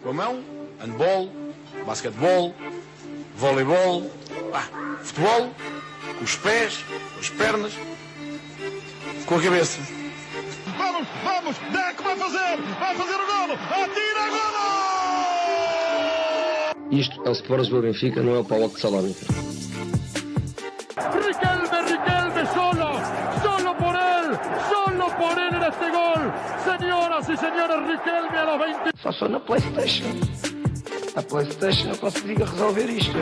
Com a mão, handball, basquetebol, voleibol, futebol, com os pés, com as pernas, com a cabeça. Vamos, Deco vai fazer o golo, atira, golo! Isto é o Sport Lisboa Benfica, não é o PAOK de Salónica. Riquelme, solo por él en este gol. Señoras y señores, Riquelme a los 20. Só sou na PlayStation. A PlayStation eu consigo resolver isto.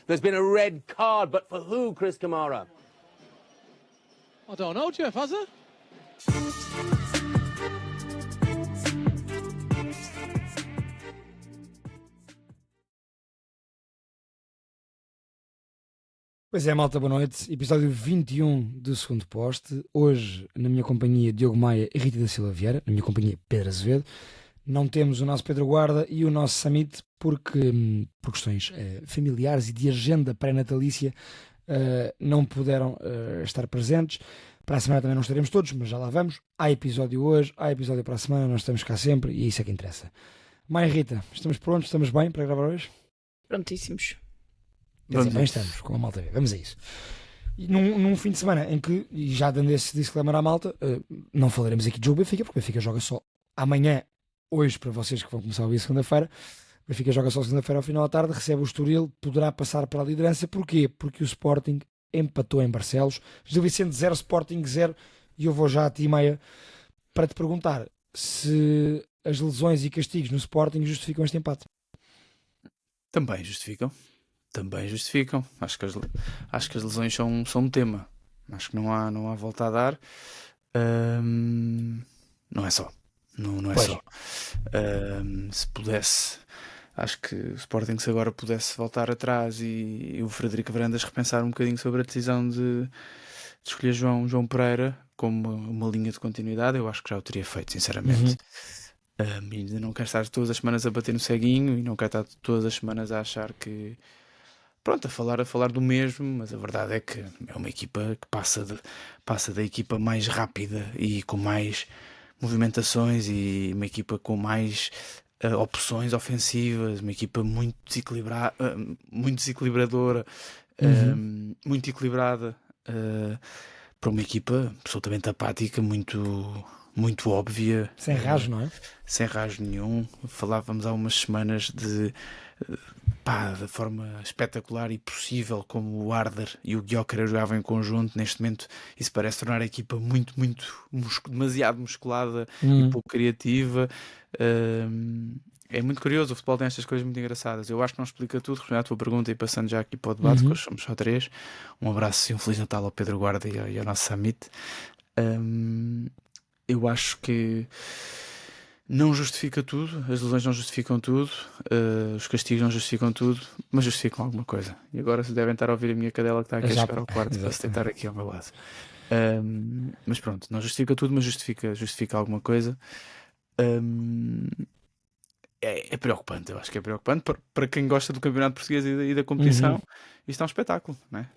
There's been a red card, but for who, Chris Kamara? I don't know, Jeff, has it? Pois é, malta, boa noite. Episódio 21 do Segundo Poste. Hoje, na minha companhia, Diogo Maia e Rita da Silva Vieira. Na minha companhia, Pedro Azevedo. Não temos o nosso Pedro Guarda e o nosso Samit porque, por questões familiares e de agenda pré-natalícia, não puderam estar presentes. Para a semana também não estaremos todos, mas já lá vamos. Há episódio hoje, há episódio para a semana, nós estamos cá sempre e é isso é que interessa. Maia e Rita, estamos prontos? Estamos bem para gravar hoje? Prontíssimos. Quer dizer, bem estamos, com a malta ver. Vamos a isso. E num fim de semana em que, e já dando esse disclaimer à malta, não falaremos aqui de jogo Benfica, porque o Benfica joga só amanhã, hoje, para vocês que vão começar a ouvir segunda-feira. O Benfica joga só segunda-feira ao final da tarde, recebe o Estoril, poderá passar para a liderança. Porquê? Porque o Sporting empatou em Barcelos. Gil Vicente 0, Sporting 0. E eu vou já a ti, Maia, para te perguntar se as lesões e castigos no Sporting justificam este empate. Também justificam. Acho que as lesões são um tema. Acho que não há volta a dar. Não é só. Não é só. Se pudesse, acho que o Sporting, se agora pudesse voltar atrás e o Frederico Varandas repensar um bocadinho sobre a decisão de escolher João Pereira como uma linha de continuidade, eu acho que já o teria feito, sinceramente. Ainda não quero estar todas as semanas a bater no ceguinho e não quero estar todas as semanas a achar que a falar do mesmo, mas a verdade é que é uma equipa que passa da equipa mais rápida e com mais movimentações e uma equipa com mais opções ofensivas, uma equipa muito desequilibradora, muito equilibrada, para uma equipa absolutamente apática, muito óbvia. Sem rasgo, não é? Sem rasgo nenhum. Falávamos há umas semanas da forma espetacular e possível como o Arder e o Gyökeres jogavam em conjunto. Neste momento isso parece tornar a equipa demasiado musculada e pouco criativa. É muito curioso, o futebol tem estas coisas muito engraçadas. Eu acho que não explica tudo. Respondendo à tua pergunta e passando já aqui para o debate, que hoje somos só 3. Um abraço e um Feliz Natal ao Pedro Guarda e ao nosso Summit. Eu acho que não justifica tudo, as lesões não justificam tudo, os castigos não justificam tudo, mas justificam alguma coisa. E agora se devem estar a ouvir a minha cadela que está aqui a chegar ao quarto para se tentar aqui ao meu lado. Mas pronto, não justifica tudo, mas justifica alguma coisa. É preocupante, eu acho que é preocupante para quem gosta do campeonato português e da competição. Isto é um espetáculo, não é?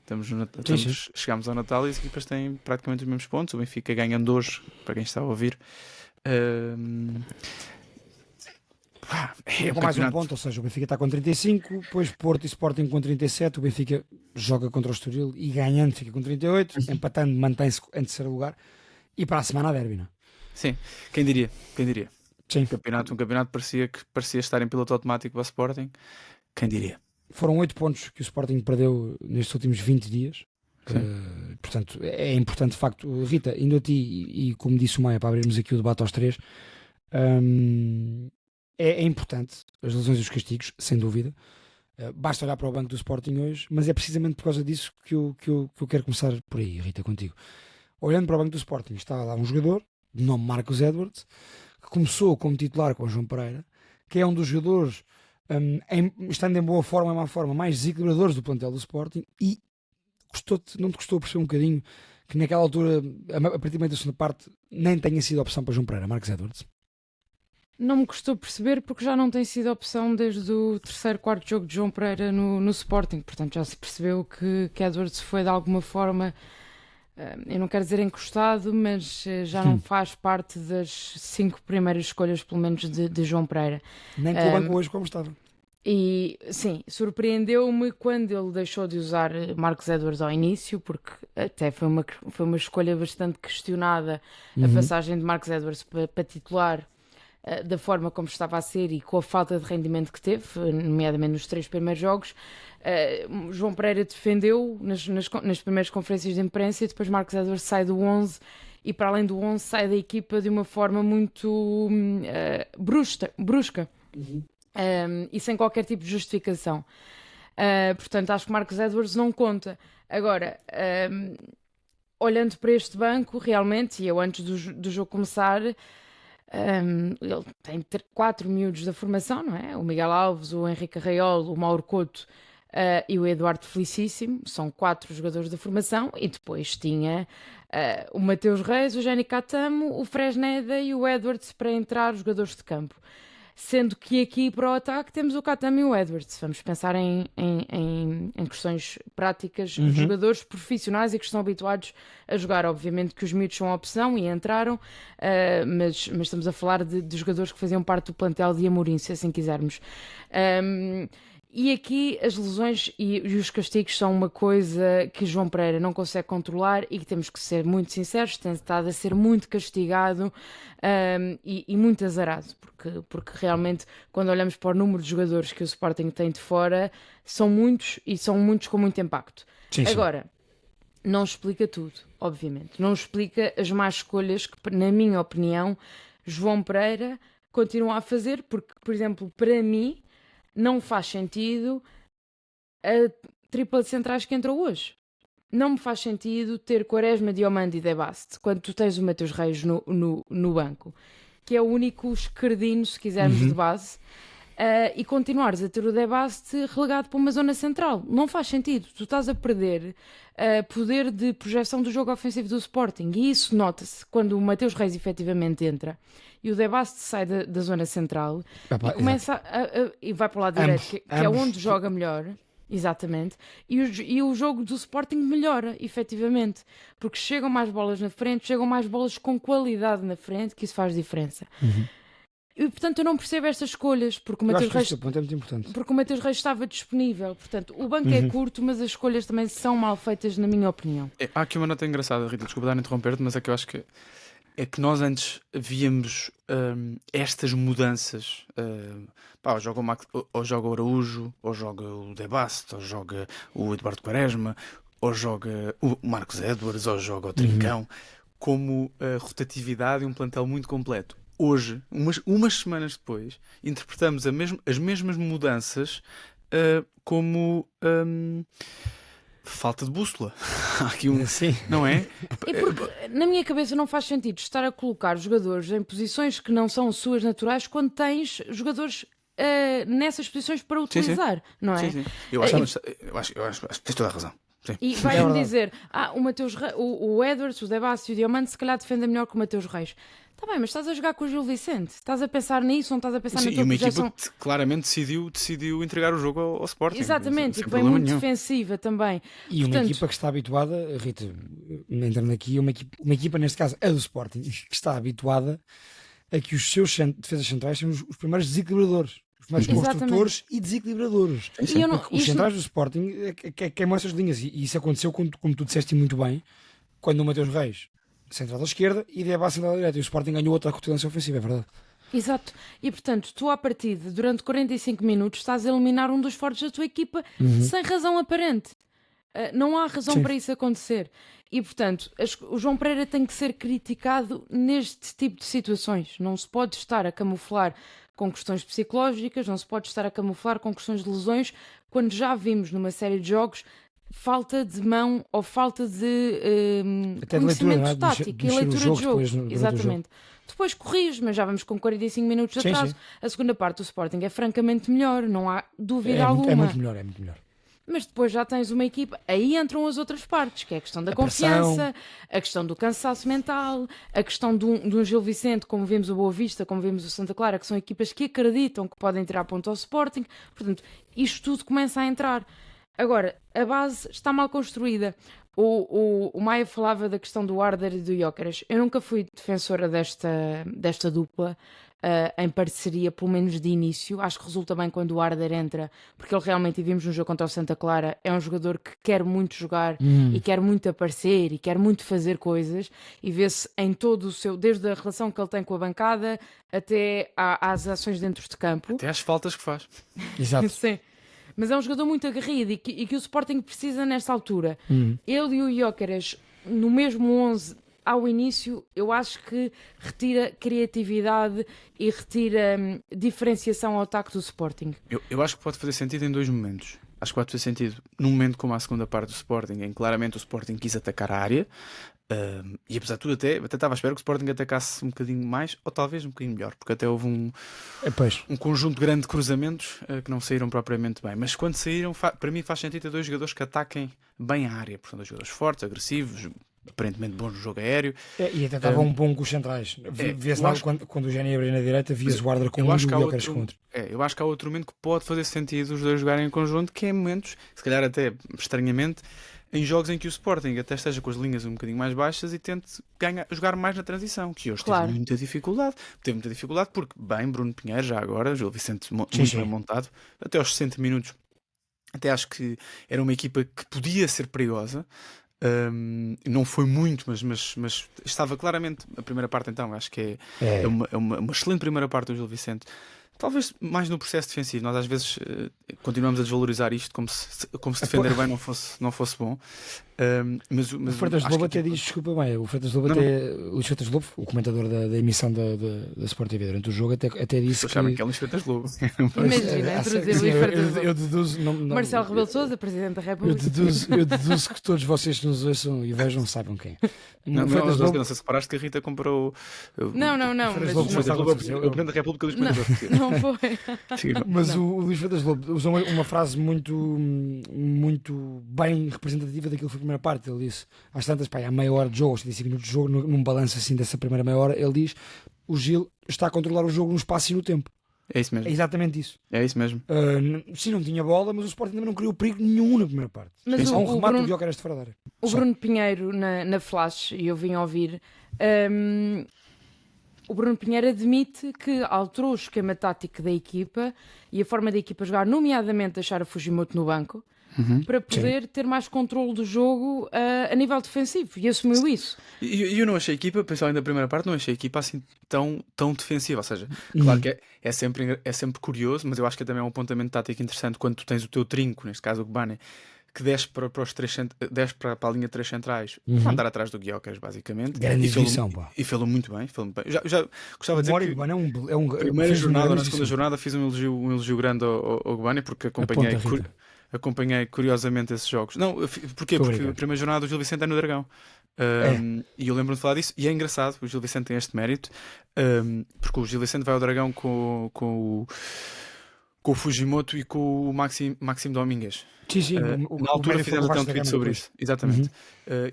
Chegámos ao Natal e as equipas têm praticamente os mesmos pontos. O Benfica ganhando hoje, para quem está a ouvir. Com mais um ponto, ou seja, o Benfica está com 35, depois Porto e Sporting com 37, o Benfica joga contra o Estoril e ganhando fica com 38, empatando mantém-se em terceiro lugar e para a semana a derby, não é? Sim, quem diria? Sim. Um campeonato parecia estar em piloto automático para o Sporting, quem diria? Foram 8 pontos que o Sporting perdeu nestes últimos 20 dias. Portanto, é importante de facto. Rita, indo a ti e como disse o Maia, para abrirmos aqui o debate aos 3, é importante as lesões e os castigos, sem dúvida. Basta olhar para o banco do Sporting hoje, mas é precisamente por causa disso que eu quero começar por aí, Rita, contigo. Olhando para o banco do Sporting, está lá um jogador de nome Marcos Edwards, que começou como titular com o João Pereira, que é um dos jogadores, estando em boa forma ou má forma, mais desequilibradores do plantel do Sporting. E não te custou perceber um bocadinho que naquela altura, a partir da segunda parte, nem tenha sido opção para João Pereira, Marcos Edwards? Não me custou perceber porque já não tem sido opção desde o terceiro, quarto jogo de João Pereira no Sporting. Portanto, já se percebeu que Edwards foi de alguma forma eu não quero dizer encostado, mas já não faz parte das 5 primeiras escolhas, pelo menos, de João Pereira. Nem com o banco hoje como estava. E sim, surpreendeu-me quando ele deixou de usar Marcus Edwards ao início, porque até foi uma escolha bastante questionada a passagem de Marcus Edwards para titular, da forma como estava a ser e com a falta de rendimento que teve, nomeadamente nos 3 primeiros jogos. João Pereira defendeu nas primeiras conferências de imprensa e depois Marcus Edwards sai do 11 e, para além do 11, sai da equipa de uma forma muito brusca. E sem qualquer tipo de justificação. Portanto, acho que Marcus Edwards não conta. Agora, olhando para este banco, realmente, e eu antes do jogo começar, ele tem 4 miúdos da formação, não é? O Miguel Alves, o Henrique Arraiolo, o Mauro Couto e o Eduardo Felicíssimo. São 4 jogadores da formação. E depois tinha o Mateus Reis, o Jenny Catamo, o Fresneda e o Edwards para entrar os jogadores de campo. Sendo que aqui para o ataque temos o Catamo e o Edwards. Vamos pensar em questões práticas, jogadores profissionais e que estão habituados a jogar. Obviamente que os miúdos são a opção e entraram, mas estamos a falar de jogadores que faziam parte do plantel de Amorim, se assim quisermos. E aqui as lesões e os castigos são uma coisa que João Pereira não consegue controlar e que temos que ser muito sinceros, tem estado a ser muito castigado e muito azarado, porque realmente quando olhamos para o número de jogadores que o Sporting tem de fora, são muitos e são muitos com muito impacto. Sim. Agora, não explica tudo, obviamente. Não explica as más escolhas que, na minha opinião, João Pereira continua a fazer, porque, por exemplo, para mim, não faz sentido a tripla de centrais que entrou hoje. Não me faz sentido ter Quaresma, Diomande e De Bast quando tu tens o Mateus Reis no banco, que é o único esquerdino, se quisermos, de base, e continuares a ter o De Bast relegado para uma zona central. Não faz sentido. Tu estás a perder poder de projeção do jogo ofensivo do Sporting, e isso nota-se quando o Mateus Reis efetivamente entra e o De Bast sai da zona central e começa e vai para o lado direito, que é onde joga melhor. Exatamente, e o jogo do Sporting melhora, efetivamente, porque chegam mais bolas na frente, chegam mais bolas com qualidade na frente, que isso faz diferença. E portanto eu não percebo estas escolhas, porque o Mateus Reis, ponto é muito importante. Porque o Mateus Reis estava disponível. Portanto, o banco é curto, mas as escolhas também são mal feitas, na minha opinião. Há aqui uma nota engraçada, Rita, desculpa dar a interromper-te, mas é que eu acho que nós antes víamos estas mudanças. Ou joga o Araújo, ou joga o De Bast, ou joga o Eduardo Quaresma, ou joga o Marcus Edwards, ou joga o Trincão, como rotatividade e um plantel muito completo. Hoje, umas semanas depois, interpretamos as mesmas mudanças como falta de bússola. Há aqui Sim. Não é? E porque, na minha cabeça, não faz sentido estar a colocar jogadores em posições que não são suas naturais quando tens jogadores nessas posições para utilizar, não é? Sim. Eu acho que tens toda a razão. Sim. E vai-me dizer, o Edwards, o De Bast e o Diomande se calhar defendem melhor que o Mateus Reis. Está bem, mas estás a jogar com o Gil Vicente, estás a pensar nisso, não estás a pensar na tua projeção. E uma equipa que claramente decidiu entregar o jogo ao Sporting. Exatamente, e que vem muito defensiva também. E uma equipa que está habituada, Rita, entrando aqui, uma equipa, neste caso a do Sporting, que está habituada a que os seus defesas centrais são os primeiros desequilibradores. Os primeiros construtores e desequilibradores. Os centrais do Sporting queimam essas linhas. E isso aconteceu, como tu disseste muito bem, quando o Mateus Reis central da esquerda e De Bast central da direita. E o Sporting ganhou outra cortulância ofensiva, é verdade. Exato. E portanto, tu à partida, durante 45 minutos, estás a eliminar um dos fortes da tua equipa sem razão aparente. Não há razão para isso acontecer. E portanto, o João Pereira tem que ser criticado neste tipo de situações. Não se pode estar a camuflar com questões psicológicas, não se pode estar a camuflar com questões de lesões, quando já vimos numa série de jogos falta de mão ou falta de conhecimento tático e leitura de jogo. Exatamente. Depois corriges, mas já vamos com 45 minutos de atraso. A segunda parte do Sporting é francamente melhor, não há dúvida alguma. É muito melhor. Mas depois já tens uma equipa, aí entram as outras partes, que é a questão da confiança, a questão do cansaço mental, a questão de um Gil Vicente, como vimos o Boa Vista, como vimos o Santa Clara, que são equipas que acreditam que podem tirar ponto ao Sporting. Portanto, isto tudo começa a entrar. Agora, a base está mal construída. O Maia falava da questão do Arder e do Gyökeres. Eu nunca fui defensora desta dupla em parceria, pelo menos de início. Acho que resulta bem quando o Arder entra, porque ele realmente, e vimos no jogo contra o Santa Clara, é um jogador que quer muito jogar e quer muito aparecer e quer muito fazer coisas, e vê-se em todo o seu, desde a relação que ele tem com a bancada até às ações dentro de campo. Até às faltas que faz. Exato. Sim. Mas é um jogador muito aguerrido e que o Sporting precisa nesta altura. Ele e o Gyökeres no mesmo 11 ao início, eu acho que retira criatividade e retira diferenciação ao ataque do Sporting. Eu acho que pode fazer sentido em dois momentos. Acho que pode fazer sentido num momento como a segunda parte do Sporting, em que claramente o Sporting quis atacar a área, e apesar de tudo até estava à espera que o Sporting atacasse um bocadinho mais, ou talvez um bocadinho melhor, porque até houve um conjunto grande de cruzamentos que não saíram propriamente bem. Mas quando saíram, para mim faz sentido ter dois jogadores que ataquem bem a área, portanto dois jogadores fortes, agressivos, aparentemente bons no jogo aéreo. E até estava um bom com os centrais. Via-se lá quando o Géni abria na direita, via-se o Arder com um e o Gyökeres com outro. Eu acho que há outro momento que pode fazer sentido os dois jogarem em conjunto, que é momentos, se calhar até estranhamente, em jogos em que o Sporting até esteja com as linhas um bocadinho mais baixas e tente jogar mais na transição, que hoje teve muita dificuldade. Teve muita dificuldade porque, bem, Bruno Pinheiro já agora, Gil Vicente muito bem montado, até aos 60 minutos. Até acho que era uma equipa que podia ser perigosa. Não foi muito, mas estava claramente a primeira parte. Então acho que é uma excelente primeira parte do Gil Vicente, talvez mais no processo defensivo. Nós às vezes continuamos a desvalorizar isto como se defender bem não fosse bom. Mas o Freitas de Lobo até diz, desculpa bem, o Freitas de Lobo o Luís Freitas de Lobo, o comentador da emissão da Sport TV durante o jogo, até disse que é Luís Freitas de Lobo. Imagina, introduzir Luís Freitas de Lobo. Eu deduzo, Marcelo Rebelo de Sousa, Presidente da República. Eu deduzo que todos vocês que nos ouçam e vejam saibam quem. Não sei se reparaste que a Rita comprou. Não. O Presidente da República Luís Freitas de Lobo. Não foi. Mas o Luís Freitas de Lobo usou uma frase muito bem representativa daquilo que foi a primeira parte. Ele disse, às tantas, há meia hora de jogo, aos 75 minutos de jogo, num balanço assim dessa primeira meia hora, ele diz: o Gil está a controlar o jogo no espaço e no tempo. É isso mesmo. É exatamente isso. É isso mesmo. Sim, não tinha bola, mas o Sporting também não criou perigo nenhum na primeira parte. Mas há um remate do Gyökeres de fora da área. O Bruno Pinheiro na Flash, e eu vim ouvir, o Bruno Pinheiro admite que alterou o esquema tático da equipa e a forma da equipa jogar, nomeadamente deixar a Fujimoto no banco, para poder ter mais controle do jogo a nível defensivo, e assumiu isso. E eu não achei a equipa, principalmente na primeira parte, não achei a equipa assim tão defensiva. Ou seja, claro que é sempre curioso, mas eu acho que também é um apontamento tático interessante quando tu tens o teu trinco, neste caso o Gbane, que desce para a linha de três centrais, para andar atrás do Gyökeres, basicamente. Grande exibição, pá. E fê-lo muito bem. Eu já gostava de dizer que na primeira jornada, na segunda jornada, fiz um elogio grande ao Gbane, porque acompanhei curiosamente esses jogos. Não, porquê? Porque a primeira jornada do Gil Vicente é no Dragão. E eu lembro-me de falar disso, e é engraçado, o Gil Vicente tem este mérito, porque o Gil Vicente vai ao Dragão com o Fujimoto e com o Maxime Domingues. Sim, na altura fizemos até um tweet sobre isso. Exatamente.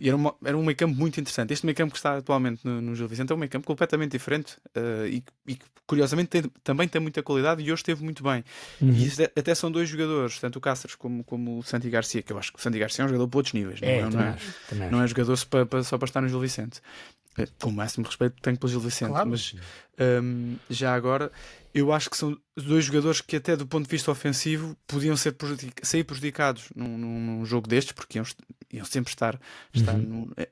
E era um meio campo muito interessante. Este meio campo que está atualmente no Gil Vicente é um meio campo completamente diferente e que curiosamente também tem muita qualidade e hoje esteve muito bem. E até são dois jogadores, tanto o Cáceres como o Santi Garcia, que eu acho que o Santi Garcia é um jogador para outros níveis. Não é jogador só para estar no Gil Vicente. Com o máximo respeito que tenho pelo Gil Vicente. Claro. Mas já agora eu acho que são dois jogadores que até do ponto de vista ofensivo podiam sair prejudicados num jogo destes, porque iam sempre estar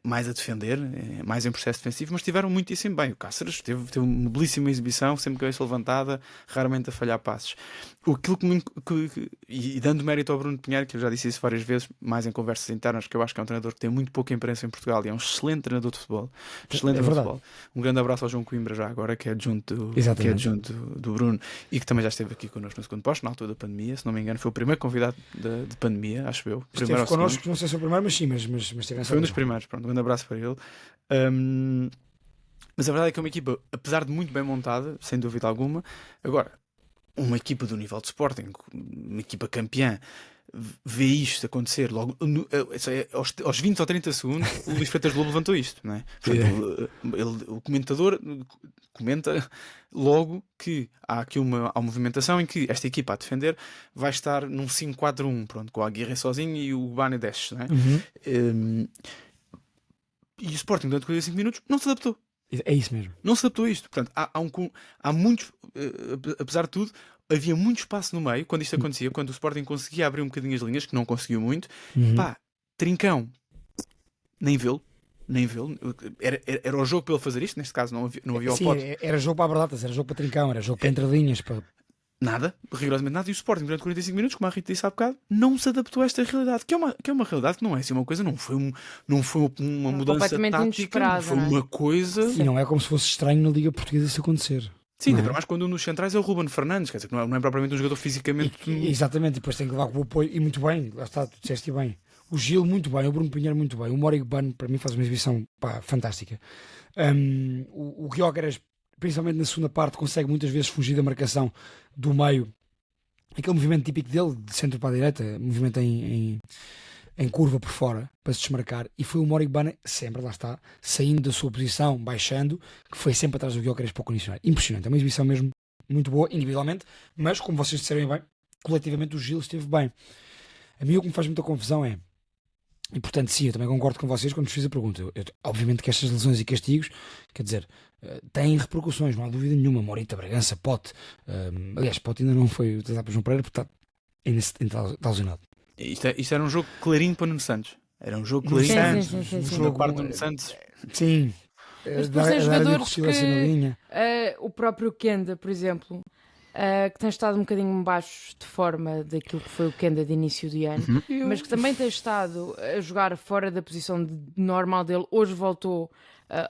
mais a defender, mais em processo defensivo, mas estiveram muitíssimo bem. O Cáceres teve uma belíssima exibição, sempre cabeça levantada, raramente a falhar passes. E dando mérito ao Bruno Pinheiro, que eu já disse isso várias vezes, mais em conversas internas, que eu acho que é um treinador que tem muito pouca imprensa em Portugal e é um excelente treinador de futebol. Um grande abraço ao João Coimbra já agora, que é adjunto do Bruno e que também já esteve aqui connosco no segundo posto, na altura da pandemia, se não me engano foi o primeiro convidado de pandemia, acho eu. Esteve connosco, não sei se é o primeiro, mas sim, mas foi um dos primeiros. Pronto, um grande abraço para ele. Mas a verdade é que é uma equipa, apesar de muito bem montada, sem dúvida alguma. Agora, uma equipa do nível de Sporting, uma equipa campeã, vê isto acontecer logo aos 20 ou 30 segundos, o Luís Freitas Lobo levantou isto, não é? Portanto, o comentador comenta logo que há aqui uma movimentação em que esta equipa a defender vai estar num 5-4-1, pronto, com a Aguirre sozinho e o Bane desce, não é? E o Sporting durante 45 minutos não se adaptou. É isso mesmo. Não se adaptou a isto. Portanto, há muitos, apesar de tudo, havia muito espaço no meio quando isto acontecia, quando o Sporting conseguia abrir um bocadinho as linhas, que não conseguiu muito. Pá, Trincão, nem vê-lo. Era o jogo para ele fazer isto, neste caso não havia o Sim, pote. era jogo para Abradatas, era jogo para Trincão, era jogo para entre linhas. Nada, rigorosamente nada. E o Sporting, durante 45 minutos, como a Rita disse há bocado, não se adaptou a esta realidade, que é uma realidade que não é assim uma coisa, não foi uma mudança tática, foi uma coisa. E não é como se fosse estranho na Liga Portuguesa isso acontecer. Sim, ainda mais quando um dos centrais é o Ruben Fernandes, quer dizer, que não é propriamente um jogador fisicamente. Exatamente, e depois tem que levar com o apoio, e muito bem, lá está, tu disseste bem. O Gil muito bem, o Bruno Pinheiro muito bem, o Morig Ban para mim faz uma exibição fantástica. O Gyökeres, principalmente na segunda parte, consegue muitas vezes fugir da marcação do meio, aquele movimento típico dele, de centro para a direita, movimento em curva por fora, para se desmarcar, e foi o Morig Ban sempre, lá está, saindo da sua posição, baixando, que foi sempre atrás do Gyökeres para o condicionar. Impressionante, é uma exibição mesmo muito boa, individualmente, mas como vocês disseram bem, coletivamente o Gil esteve bem. A mim o que me faz muita confusão é, e portanto sim, eu também concordo com vocês quando vos fiz a pergunta, obviamente que estas lesões e castigos, quer dizer, têm repercussões, não há dúvida nenhuma. Morita, Bragança, Pote, aliás, Pote ainda não foi utilizado por João Pereira porque está lesionado. Isto era um jogo clarinho para Nuno Santos. Era um jogo clarinho. Sim. Segunda parte do Nuno Santos. Sim. Mas depois tem jogadores que o próprio Kenda, por exemplo, que tem estado um bocadinho baixo de forma daquilo que foi o Kenda de início de ano, mas que também tem estado a jogar fora da posição normal dele. Hoje voltou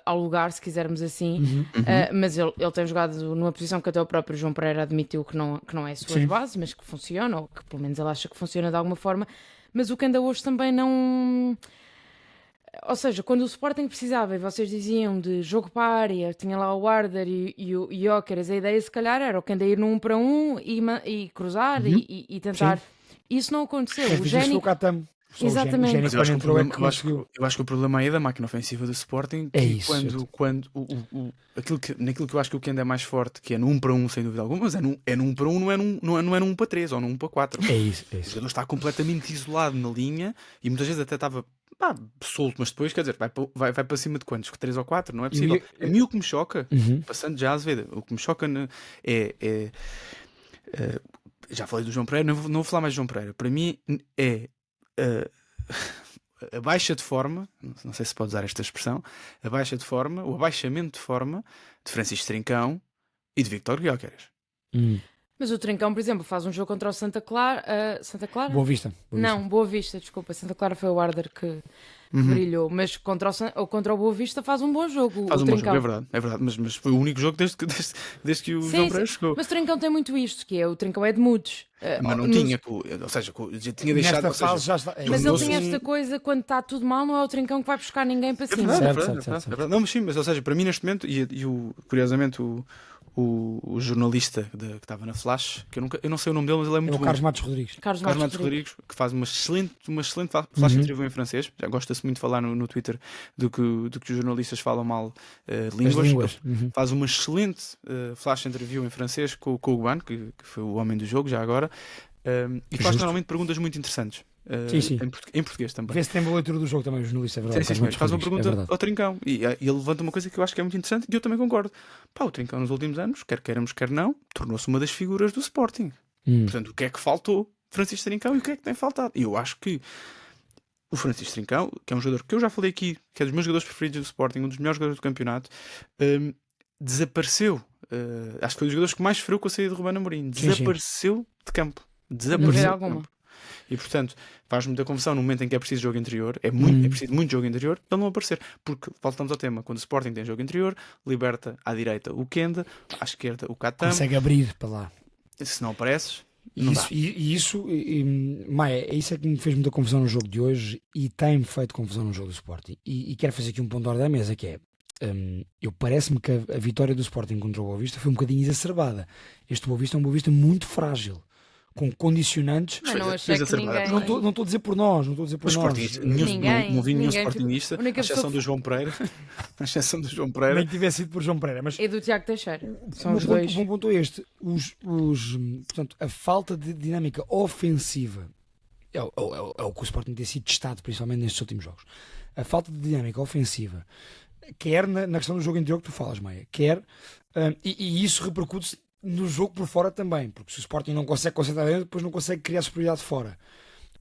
ao lugar, se quisermos assim, mas ele tem jogado numa posição que até o próprio João Pereira admitiu que não é a sua base, mas que funciona, ou que pelo menos ele acha que funciona de alguma forma. Mas o Kenda hoje também não... Ou seja, quando o Sporting precisava, e vocês diziam de jogo para a área, tinha lá o Arder e o Gyökeres, a ideia se calhar era o Kenda ir no 1 para 1 e cruzar e tentar. Sim. Isso não aconteceu. O Géni... Exatamente. Mas eu acho que o problema aí é da máquina ofensiva do Sporting, que naquilo que eu acho que o Kenda é mais forte, que é no 1 para 1 sem dúvida alguma, mas é no 1 para 1, não é no 1 para 3 ou no 1 para 4. É isso. O jogador está completamente isolado na linha e muitas vezes até estava solto, mas depois, quer dizer, vai para cima de quantos? 3 ou 4? Não é possível. A mim o que me choca, passando já às vezes, o que me choca já falei do João Pereira, não vou falar mais do João Pereira. Para mim é a baixa de forma, não sei se pode usar esta expressão, a baixa de forma, o abaixamento de forma de Francisco Trincão e de Víctor Gyökeres. Mas o Trincão, por exemplo, faz um jogo contra o Santa Clara. Boa Vista. Não, Boa Vista, desculpa. Santa Clara foi o Arder que brilhou. Mas contra o Boa Vista faz um bom jogo. Faz o um Trincão. bom jogo, é verdade. Mas foi o único jogo desde que o João Pereira chegou. Mas o Trincão tem muito isto, que é o Trincão é de mudos. Mas não tinha, ou seja, já tinha deixado. Nesta fase já está. Mas ele tem esta coisa, quando está tudo mal, não é o Trincão que vai buscar ninguém para cima. É verdade. Não, mas sim, mas ou seja, para mim neste momento, curiosamente o jornalista que estava na Flash, que eu não sei o nome dele, mas ele é muito bom. Carlos Matos Rodrigues. Carlos Matos Rodrigues, que faz uma excelente Flash interview em francês. Já gosta-se muito de falar no Twitter do que os jornalistas falam mal línguas. Faz uma excelente Flash interview em francês com o Guan, que foi o homem do jogo já agora, e faz normalmente perguntas muito interessantes. Sim. Em português também. Vê se tem boa leitura do jogo também, o jornalista, é verdade. Sim, faz uma pergunta ao Trincão e ele levanta uma coisa que eu acho que é muito interessante e eu também concordo. O Trincão nos últimos anos, quer queiramos, quer não, tornou-se uma das figuras do Sporting. Portanto, o que é que faltou Francisco Trincão e o que é que tem faltado? E eu acho que o Francisco Trincão, que é um jogador que eu já falei aqui, que é dos meus jogadores preferidos do Sporting, um dos melhores jogadores do campeonato, desapareceu. Acho que foi um dos jogadores que mais sofreu com a saída de Ruben Amorim. Desapareceu de campo. Desapareceu de campo. E portanto, faz muita confusão no momento em que é preciso jogo interior, é preciso muito jogo interior, ele não aparecer. Porque, voltamos ao tema, quando o Sporting tem jogo interior, liberta à direita o Kenda, à esquerda o Katam. Consegue abrir para lá. Se não apareces, Maia, isso é que me fez muita confusão no jogo de hoje e tem-me feito confusão no jogo do Sporting. E quero fazer aqui um ponto de ordem da mesa, que é, parece-me que a vitória do Sporting contra o Boa Vista foi um bocadinho exacerbada. Este Boa Vista é um Boa Vista muito frágil. com condicionantes. Mas não achei que ninguém... Não estou a dizer por nós, não estou a dizer por Mas nós. sportinguista, não vi nenhum ninguém sportinguista, ficou- a única à exceção pessoa do João Pereira, à exceção do João Pereira. Nem que tivesse sido por João Pereira, mas E do Tiago Teixeira. São o os meu dois. ponto é este: portanto, a falta de dinâmica ofensiva é o que o Sporting tem sido testado, principalmente nestes últimos jogos. A falta de dinâmica ofensiva, quer na questão do jogo interior que tu falas, Maia, quer, e isso repercute-se no jogo por fora também, porque se o Sporting não consegue concentrar dentro, depois não consegue criar superioridade fora.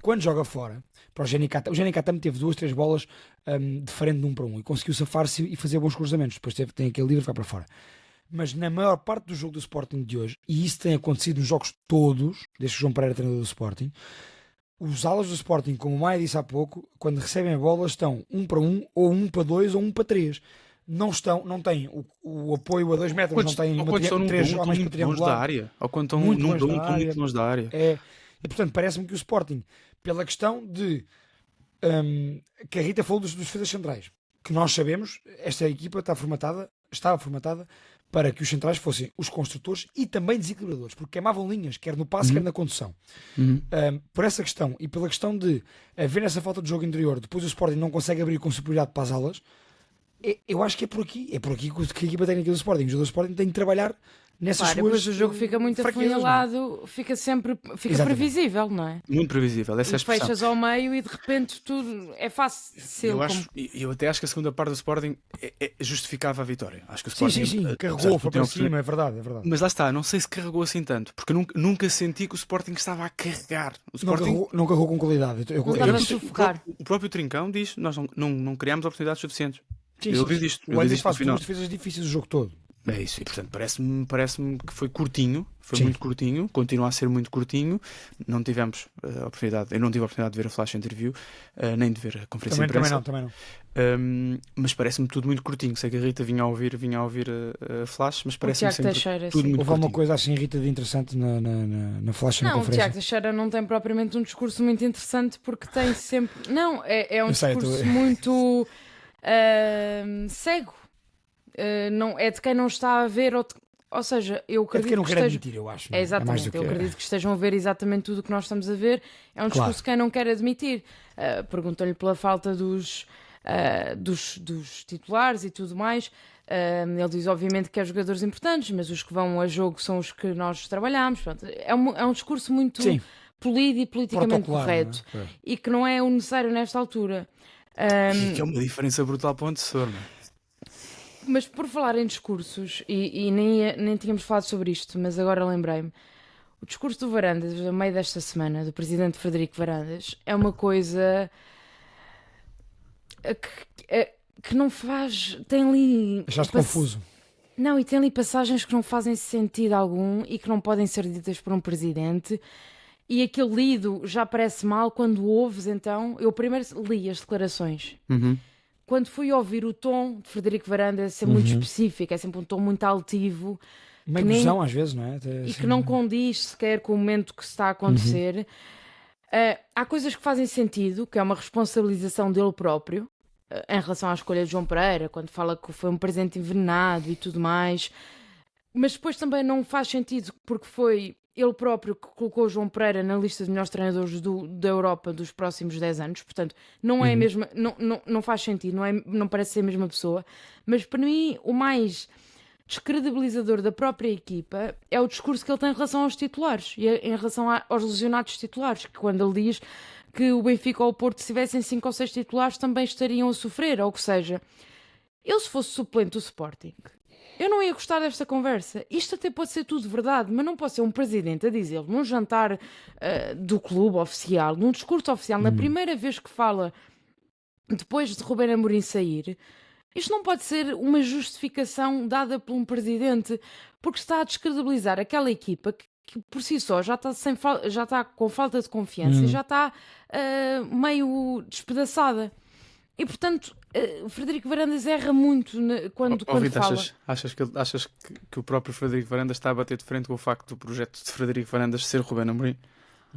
Quando joga fora, para o GNK também teve 2, 3 bolas de frente de 1 para 1 e conseguiu safar-se e fazer bons cruzamentos. Depois tem aquele livre que vai para fora. Mas na maior parte do jogo do Sporting de hoje, e isso tem acontecido nos jogos todos, desde que o João Pereira é treinador do Sporting, os alas do Sporting, como o Maia disse há pouco, quando recebem a bola estão 1 para 1, ou 1 para 2, ou 1 para 3. Não têm o apoio a 2 metros, não têm ou quando estão 3 homens para muito longe da triangular. área, ou quando estão Muito num longe para da 1 área. muito longe da área. E portanto parece-me que o Sporting, pela questão de que a Rita falou dos defesas centrais, que nós sabemos, esta equipa estava formatada para que os centrais fossem os construtores e também desequilibradores, porque queimavam linhas, quer no passe, quer na condução. Por essa questão e pela questão de haver essa falta de jogo interior, depois o Sporting não consegue abrir com superioridade para as alas, eu acho que é por aqui que a equipa técnica do Sporting, os jogadores do Sporting têm de trabalhar nessas Claro, suas depois o jogo fica muito fraquezas, afunilado, fica Exatamente. previsível, não é? Muito previsível, essa é a E expressão. fechas ao meio e de repente tudo é fácil. Eu até acho que a segunda parte do Sporting justificava a vitória. Acho que o Sim, Sporting sim, carregou, foi para cima, é verdade. Mas lá está, não sei se carregou assim tanto, porque eu nunca senti que o Sporting estava a carregar. O Sporting, Não carregou com qualidade. Não estava a sufocar. o próprio Trincão diz: nós não criámos oportunidades suficientes. Sim, Eu vi disto. O Eu vi Andrés disto no faz final. duas defesas difíceis o jogo todo. É isso, e portanto parece-me que foi curtinho, Sim. muito curtinho, continua a ser muito curtinho. Não tivemos a oportunidade, eu não tive a oportunidade de ver a flash interview, nem de ver a conferência de imprensa. Também não. Mas parece-me tudo muito curtinho. Sei que a Rita vinha a ouvir a flash, mas parece-me Tiago sempre Teixeira, tudo sim. muito Houve curtinho. uma coisa assim, Rita, de interessante na flash na Não, o conferência. Tiago Teixeira não tem propriamente um discurso muito interessante porque tem sempre. Não, é um Eu sei, discurso muito cego. Não, é de quem não está a ver, ou seja, eu É de acredito quem não que quer esteja... admitir, eu acho. É exatamente, eu acredito que estejam a ver exatamente tudo o que nós estamos a ver. É um discurso de quem não quer admitir. Perguntam-lhe pela falta dos titulares e tudo mais. Ele diz obviamente que quer jogadores importantes, mas os que vão a jogo são os que nós trabalhamos. Pronto, é um discurso muito polido e politicamente correto, não é? e que não é o necessário nesta altura. E que é uma diferença brutal para o antecessor, não é? Mas por falar em discursos, e nem tínhamos falado sobre isto, mas agora lembrei-me, o discurso do Varandas, no meio desta semana, do presidente Frederico Varandas, é uma coisa que não faz... Tem ali... Achaste confuso? Não, e tem ali passagens que não fazem sentido algum e que não podem ser ditas por um presidente. E aquele lido já parece mal quando ouves, então... Eu primeiro li as declarações. Quando fui ouvir o tom de Frederico Varandas ser muito específico, é sempre um tom muito altivo. Meio gozão às vezes, não é? E que não condiz sequer com o momento que se está a acontecer. Há coisas que fazem sentido, que é uma responsabilização dele próprio, em relação à escolha de João Pereira, quando fala que foi um presente envenenado e tudo mais. Mas depois também não faz sentido, porque foi ele próprio que colocou João Pereira na lista de melhores treinadores da Europa dos próximos 10 anos, portanto não é a mesma, não faz sentido, não parece ser a mesma pessoa. Mas para mim o mais descredibilizador da própria equipa é o discurso que ele tem em relação aos titulares e em relação aos lesionados titulares, que quando ele diz que o Benfica ou o Porto, se tivessem 5 ou 6 titulares, também estariam a sofrer, ou que seja, eu se fosse suplente do Sporting, eu não ia gostar desta conversa. Isto até pode ser tudo verdade, mas não pode ser um presidente a dizer num jantar do clube oficial, num discurso oficial, na primeira vez que fala depois de Ruben Amorim sair. Isto não pode ser uma justificação dada por um presidente, porque está a descredibilizar aquela equipa que por si só já está com falta de confiança e já está meio despedaçada. E portanto, Frederico Varandas erra muito quando Rita, fala. achas que o próprio Frederico Varandas está a bater de frente com o facto do projeto de Frederico Varandas ser Ruben Amorim?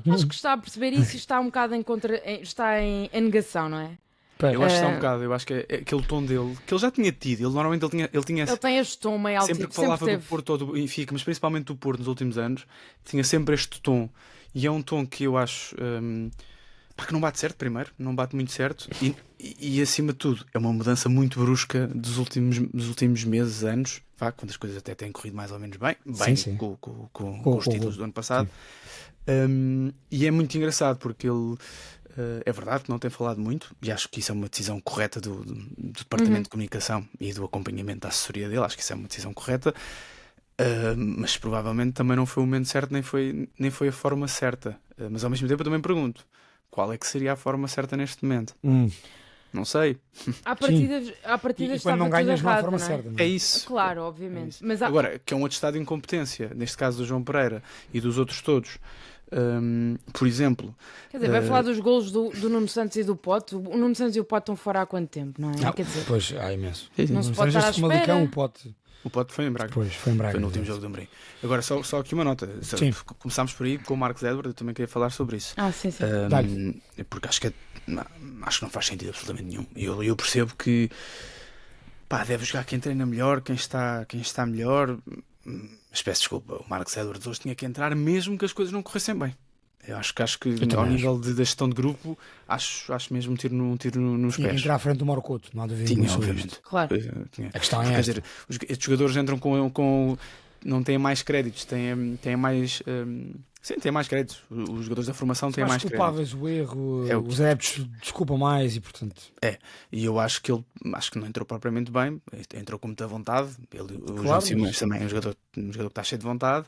Acho que está a perceber isso e está um bocado está em negação, não é? Eu acho que está um bocado, eu acho que é aquele tom dele que ele já tinha tido, ele tem este tom meio altivo, sempre que falava do Porto ou do Benfica, mas principalmente do Porto nos últimos anos, tinha sempre este tom. e é um tom que eu acho que não bate certo primeiro, não bate muito certo e acima de tudo é uma mudança muito brusca dos últimos meses, anos, quando as coisas até têm corrido mais ou menos bem Sim. com os títulos do ano passado. E é muito engraçado porque ele é verdade que não tem falado muito, e acho que isso é uma decisão correta do Departamento de Comunicação e do acompanhamento da assessoria dele. Acho que isso é uma decisão correta, mas provavelmente também não foi o momento certo, nem foi a forma certa. Mas ao mesmo tempo eu também pergunto, qual é que seria a forma certa neste momento? Não sei. À partida E estava quando não tudo ganhas, não há errado, forma não é? certa. Não É isso. Claro, obviamente. Mas Agora, que é um atestado de incompetência, neste caso do João Pereira e dos outros todos. Por exemplo, quer dizer, vai falar dos golos do Nuno Santos e do Pote. O Nuno Santos e o Pote estão fora há quanto tempo, não é? Quer dizer, Pois, há imenso. não se pode estar à espera. O Pote. o Pote foi em Braga. Pois, foi em Braga. Foi no último jogo de Amorim. Agora, só aqui uma nota. Sim. Começámos por aí com o Marcos Edward, eu também queria falar sobre isso. Sim. Dá-lhe. Porque acho que não faz sentido absolutamente nenhum. Eu percebo que deve jogar quem treina melhor, quem está melhor. Mas peço desculpa, o Marcos Edward hoje tinha que entrar mesmo que as coisas não corressem bem. Eu acho que ao nível da gestão de grupo, acho mesmo um tiro nos Tinha que pés. entrar à frente do Mauro Couto, não há dúvida Tinha, nenhuma sobre obviamente. isto. Claro. Tinha. A questão é Quer esta. dizer, estes jogadores entram com não têm mais créditos, têm mais. Sim, têm mais créditos. Os jogadores da formação têm mais créditos. culpáveis o erro, É o os adeptos desculpam mais e portanto. E eu acho que não entrou propriamente bem, entrou com muita vontade. O João Claro, Simões também é um jogador que está cheio de vontade.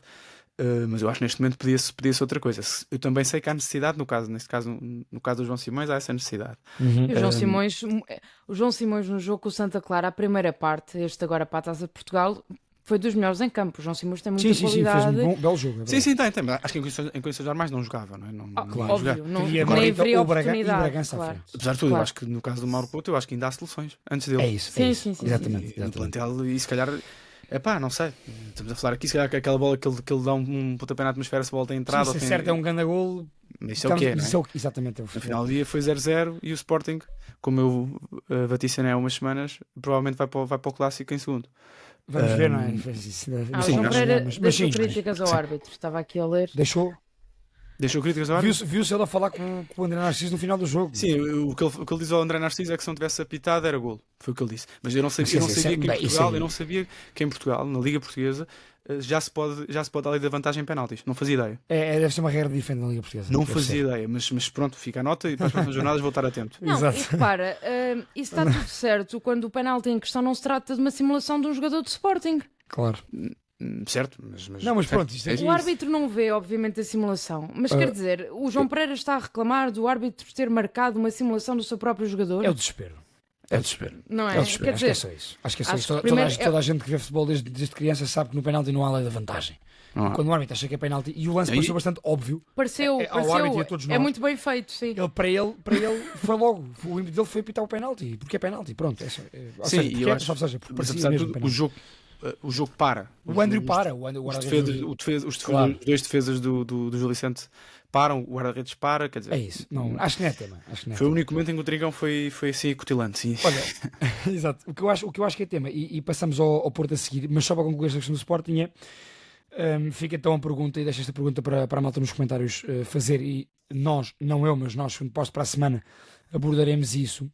Mas eu acho que neste momento podia-se outra coisa. Eu também sei que há necessidade, no caso do João Simões, há essa necessidade. E o João Simões no jogo com o Santa Clara, a primeira parte, este agora para a Taça de Portugal, foi dos melhores em campo. O João Simões tem muita Sim, fez qualidade. um belo jogo. Sim, tem. Mas acho que em condições normais não jogava, não é? Não ia Óbvio, jogar. não, E nem haveria o oportunidade. Bragança à claro. frente. Apesar de tudo, Claro. eu acho que no caso do Mauro Couto, eu acho que ainda há soluções antes dele. É isso. Sim, é isso. sim. Exatamente. No plantel, e se calhar, não sei. Estamos a falar aqui, se calhar que aquela bola que ele dá um pontapé na atmosfera, se a bola tem entrada. Se certo é um grande gol. Isso é o que é, não é? Exatamente. No final do dia foi 0-0 e o Sporting, como eu vaticinei há umas semanas, provavelmente vai para o Clássico em segundo. Vamos ver, não é? O Sim, João mas- Pereira mas deixou sim, críticas ao árbitro. Estava aqui a ler. Deixou. Deixou críticas agora? Viu-se ele a falar com o André Narciso no final do jogo. Sim, o que ele diz ao André Narciso é que se não tivesse apitado era golo. Foi o que ele disse. Mas eu não sabia, eu não sabia que em Portugal, na Liga Portuguesa, já se pode dar a lei da vantagem em penaltis. Não fazia ideia. Deve ser uma regra diferente na Liga Portuguesa. Não Deve fazia ser. ideia, mas pronto, fica a nota e para as próximas jornadas vou estar atento. Não, Exato. e repara, isso está tudo certo quando o penalti em questão não se trata de uma simulação de um jogador de Sporting. Claro. Certo? Mas Não, mas pronto, isto é O árbitro não vê, obviamente, a simulação. Mas quer dizer, o João Pereira está a reclamar do árbitro ter marcado uma simulação do seu próprio jogador? É o desespero. É o desespero. Não é? É o desespero. Quer Acho que é dizer, só isso. Acho que é só acho isso. que Toda, primeiro toda a gente que vê futebol desde criança sabe que no penalti não há lei da vantagem. Não há. Quando o árbitro acha que é penalti, e o lance pareceu bastante óbvio, pareceu, ao árbitro e a todos nós. muito bem feito, sim. para ele foi logo. O ímpeto dele foi pitar o penalti. Porque é penalti. Pronto. Ou Sim, seja, e porque eu é, acho. ou seja, porque Mas parecia apesar de mesmo tudo, penalti. o jogo para. O Andrew para. Os dois defesas do Gil Vicente param, o guarda-redes para. Quer dizer, É isso. Não, acho que não é tema. foi o único momento em que o Trigão foi assim acutilante. Sim. Olha, exato. O que eu acho que é tema, e passamos ao Porto a seguir, mas só para concluir esta questão do Sporting fica então a pergunta, e deixo esta pergunta para a malta nos comentários fazer, e nós, não eu, mas nós, quando posto para a semana, abordaremos isso.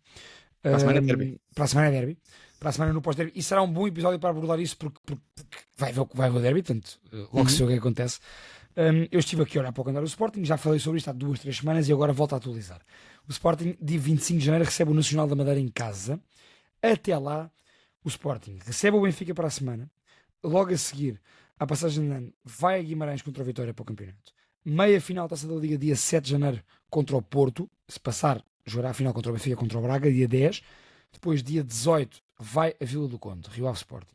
Para a semana é derby. Para a semana é derby. Para a semana no pós-derby. E será um bom episódio para abordar isso, porque vai haver o derby, portanto, logo se vê o que acontece. Eu estive aqui a olhar para o calendário do Sporting, já falei sobre isto há 2-3 semanas e agora volto a atualizar. O Sporting, dia 25 de janeiro, recebe o Nacional da Madeira em casa. Até lá, o Sporting recebe o Benfica para a semana. Logo a seguir, à passagem de ano, vai a Guimarães contra a Vitória para o campeonato. Meia final Taça da Liga, dia 7 de janeiro, contra o Porto. Se passar, jogará a final contra o Benfica, contra o Braga, dia 10. Depois, dia 18, vai a Vila do Conde, Rio Ave Sporting.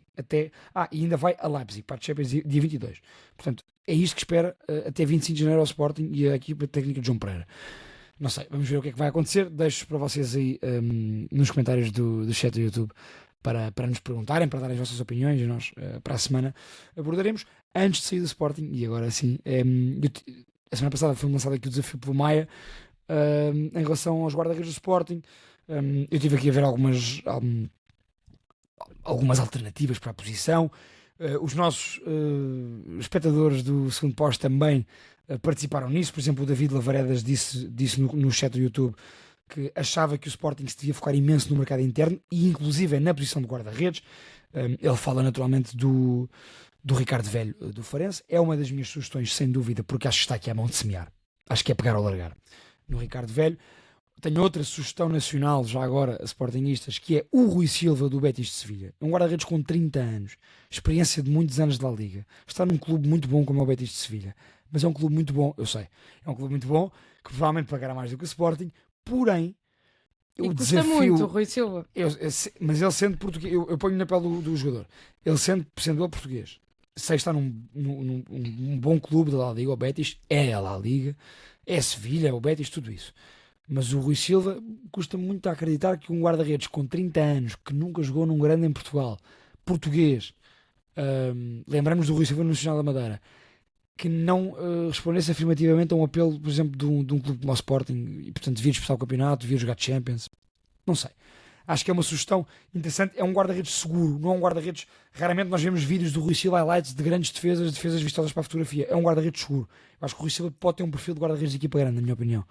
E ainda vai a Leipzig, para a Champions, dia 22. Portanto, é isto que espera até 25 de janeiro ao Sporting e a equipa técnica de João Pereira. Não sei, vamos ver o que é que vai acontecer. Deixo para vocês aí nos comentários do chat do YouTube para nos perguntarem, para darem as vossas opiniões, e nós para a semana abordaremos. Antes de sair do Sporting, e agora sim, a semana passada foi lançado aqui o desafio pelo Maia em relação aos guarda-redes do Sporting. Eu estive aqui a ver algumas alternativas para a posição. Os nossos espectadores do segundo posto também participaram nisso. Por exemplo, o David Lavaredas disse no chat do YouTube que achava que o Sporting se devia focar imenso no mercado interno e inclusive na posição de guarda-redes. Ele fala naturalmente do Ricardo Velho do Farense. É uma das minhas sugestões, sem dúvida, porque acho que está aqui à mão de semear. Acho que é pegar ou largar no Ricardo Velho. Tenho outra sugestão nacional, já agora, a sportingistas, que é o Rui Silva do Betis de Sevilha. É um guarda-redes com 30 anos, experiência de muitos anos de La Liga. Está num clube muito bom como é o Betis de Sevilha. Mas é um clube muito bom, eu sei. É um clube muito bom, que provavelmente pagará mais do que o Sporting. Porém, e custa muito o Rui Silva. Mas ele sendo português, eu ponho na pele do jogador. Ele sendo ele português, sei que está num bom clube da La Liga, o Betis é a La Liga, é Sevilha, é o Betis, tudo isso. Mas o Rui Silva custa muito a acreditar que um guarda-redes com 30 anos, que nunca jogou num grande em Portugal, português, lembramos do Rui Silva no Nacional da Madeira, que não respondesse afirmativamente a um apelo, por exemplo, de um clube como o Sporting, e portanto devia disputar o campeonato, devia jogar Champions, não sei. Acho que é uma sugestão interessante. É um guarda-redes seguro, não é um guarda-redes. Raramente nós vemos vídeos do Rui Silva highlights de grandes defesas vistosas para a fotografia. É um guarda-redes seguro. Eu acho que o Rui Silva pode ter um perfil de guarda-redes de equipa grande, na minha opinião,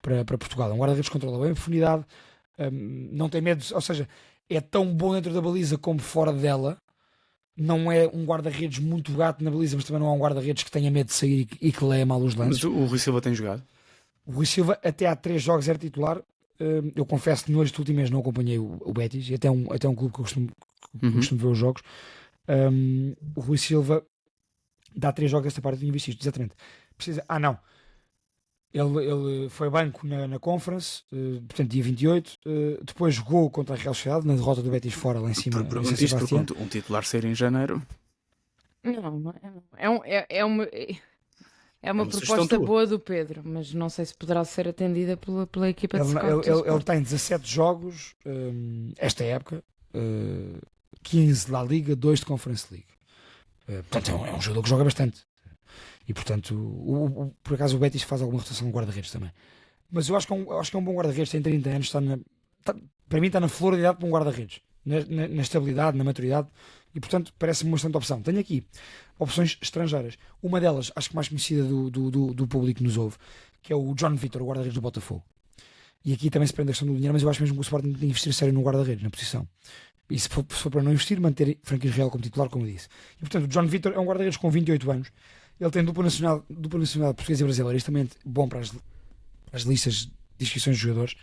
para Portugal. É um guarda-redes que controla bem a profundidade, não tem medo, ou seja, é tão bom dentro da baliza como fora dela. Não é um guarda-redes muito gato na baliza, mas também não é um guarda-redes que tenha medo de sair e que leia mal os lances. Mas o Rui Silva tem jogado? O Rui Silva até há 3 jogos era titular. Eu confesso que neste último mês não acompanhei o Betis, e até um clube que eu costumo ver os jogos. O Rui Silva dá 3 jogos desta parte, eu tinha visto isto, exatamente. Não. Ele foi banco na Conference, portanto dia 28, depois jogou contra a Real Sociedade na derrota do Betis fora lá em cima. Isto porque um titular sair em janeiro. Não é uma proposta boa do Pedro, mas não sei se poderá ser atendida pela equipa de scout. Ele tem 17 jogos esta época, 15 de La Liga, 2 de Conference League. Portanto é um jogador que joga bastante. E portanto, por acaso o Betis faz alguma rotação de guarda-redes também. Mas eu acho que é um bom guarda-redes, tem 30 anos, para mim está na flor de idade para um guarda-redes, na estabilidade, na maturidade, e portanto parece-me uma excelente opção. Tenho aqui opções estrangeiras. Uma delas, acho que mais conhecida do público que nos ouve, que é o John Vitor, o guarda-redes do Botafogo. E aqui também se prende a questão do dinheiro, mas eu acho mesmo que o Sporting tem que investir sério no guarda-redes, na posição. E se for para não investir, manter Franquia Israel como titular, como eu disse. E portanto, o John Vitor é um guarda-redes com 28 anos. Ele tem dupla nacionalidade portuguesa e brasileira. Isto também é bom para as listas de inscrições de jogadores.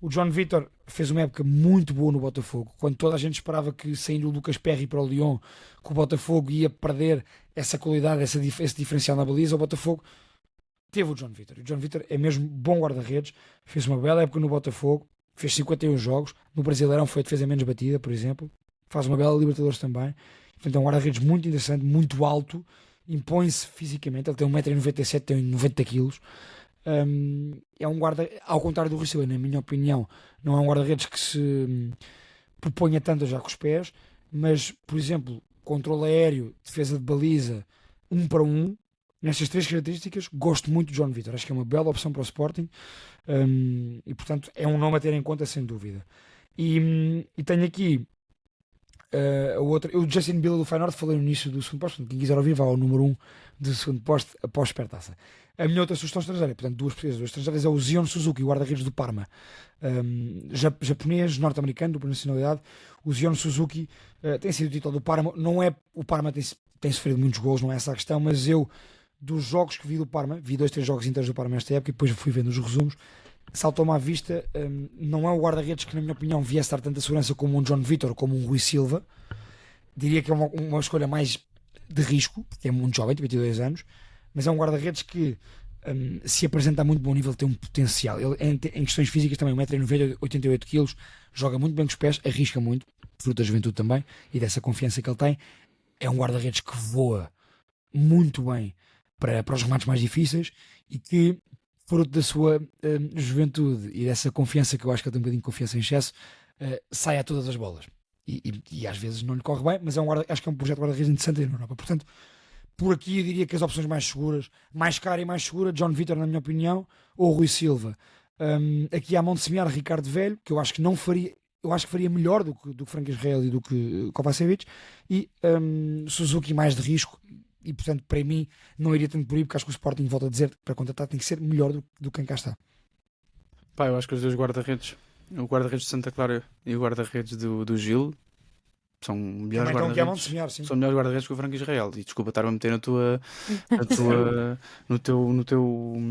O John Vitor fez uma época muito boa no Botafogo, quando toda a gente esperava que, saindo o Lucas Perry para o Lyon, que o Botafogo ia perder essa qualidade, esse diferencial na baliza. O Botafogo teve o John Vitor. O John Vitor é mesmo bom guarda-redes, fez uma bela época no Botafogo, fez 51 jogos, no Brasileirão foi a defesa menos batida, por exemplo, faz uma bela Libertadores também. Portanto, é um guarda-redes muito interessante, muito alto, impõe-se fisicamente. Ele tem 1,97m, tem 90 kg. É um guarda, ao contrário do Rui Silva, na minha opinião, não é um guarda-redes que se proponha tanto já com os pés, mas, por exemplo, controle aéreo, defesa de baliza, 1 para 1, nestas 3 características, gosto muito de John Vitor. Acho que é uma bela opção para o Sporting, e portanto é um nome a ter em conta, sem dúvida. E tenho aqui o Justin Bieler do Feyenoord, falei no início do segundo posto. Quem quiser ouvir, vá ao número 1 do segundo posto após Supertaça. A minha outra sugestão estrangeira, portanto, 2 portuguesas, 2 estrangeiras, é o Zion Suzuki, o guarda-redes do Parma, japonês, norte-americano, dupla nacionalidade. O Zion Suzuki tem sido o título do Parma. Não é, o Parma tem sofrido muitos gols, não é essa a questão, mas eu, dos jogos que vi do Parma, vi 2, 3 jogos inteiros do Parma nesta época e depois fui vendo os resumos, saltou-me à vista. Não é o guarda-redes que, na minha opinião, viesse dar tanta segurança como um John Vitor, como um Rui Silva. Diria que é uma escolha mais de risco, porque é muito jovem, tem 22 anos, mas é um guarda-redes que se apresenta a muito bom nível, tem um potencial. Ele, em questões físicas também, 1,90m, 88 kg, joga muito bem com os pés, arrisca muito, fruto da juventude também, e dessa confiança que ele tem. É um guarda-redes que voa muito bem para os remates mais difíceis e que, fruto da sua juventude e dessa confiança, que eu acho que ele tem um bocadinho de confiança em excesso, sai a todas as bolas. E às vezes não lhe corre bem, mas acho que é um projeto de guarda-redes interessante na Europa. Portanto, por aqui eu diria que as opções mais seguras, mais cara e mais segura, John Vitor, na minha opinião, ou Rui Silva. Aqui à mão de semear, Ricardo Velho, que eu acho que não faria, eu acho que faria melhor do que Franco Israel e do que Kovacevic, e Suzuki mais de risco, e portanto para mim não iria tanto por aí, porque acho que o Sporting, volta a dizer, para contratar tem que ser melhor do que quem cá está. Pá, eu acho que os dois guarda-redes, o guarda-redes de Santa Clara e o guarda-redes do Gil, são melhores Também estão aqui à mão de guarda-redes. sonhar, sim. São melhores guarda-redes que o Franco Israel. E desculpa estar a meter no teu.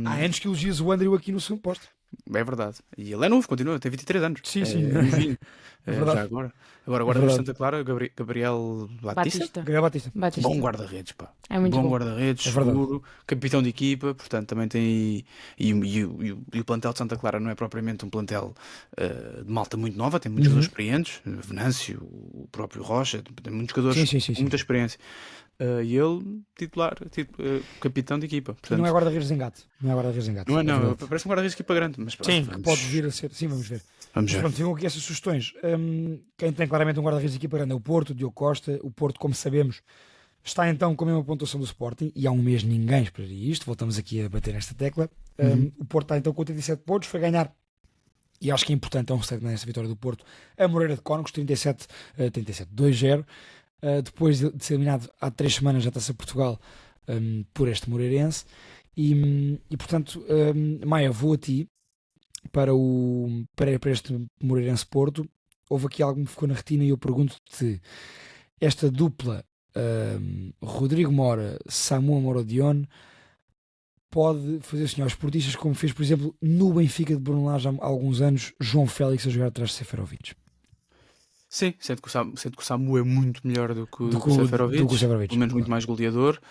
Há anos que elogias o Andrew aqui no seu posto. É verdade. E ele é novo, continua, tem 23 anos. Sim, sim. É novinho. É verdade. Já agora. Agora, o guarda-redes de Santa Clara, Gabriel Batista. Gabriel Batista. Bom guarda-redes, pá. É muito bom. Guarda-redes, É verdade. seguro, capitão de equipa, portanto também tem. E o plantel de Santa Clara não é propriamente um plantel de malta muito nova, tem muitos jogadores experientes, Venâncio, o próprio Rocha, tem muitos jogadores Sim. com muita experiência. E ele, titular, capitão de equipa. E Portanto, não é guarda-redes de engate. Não é guarda-redes de engate. não, É verdade. parece um guarda-redes de equipa grande, mas pronto, Sim, vamos, que pode vir a ser. Sim, vamos ver. vamos Mas ver. pronto, ficam aqui essas sugestões. Quem tem claramente um guarda-redes de equipa grande é o Porto, o Diogo Costa. O Porto, como sabemos, está então com a mesma pontuação do Sporting, e há um mês ninguém esperaria isto. Voltamos aqui a bater nesta tecla. O Porto está então com 87 pontos, foi ganhar, e acho que é importante, é um statement nessa vitória do Porto, a Moreira de Cónegos, 2-0. Depois de ser eliminado há 3 semanas já Taça Portugal por este Moreirense, e portanto, Maia, vou a ti para este Moreirense Porto. Houve aqui algo que me ficou na retina e eu pergunto-te: esta dupla Rodrigo Mora, Samu Amorodion pode fazer sonhar os portistas, como fez, por exemplo, no Benfica de Bruno Lage há alguns anos, João Félix a jogar atrás de Seferovic? Sim, sendo que o Samu é muito melhor do que o Do que o Seferovic, Seferovic, pelo menos muito claro. mais goleador.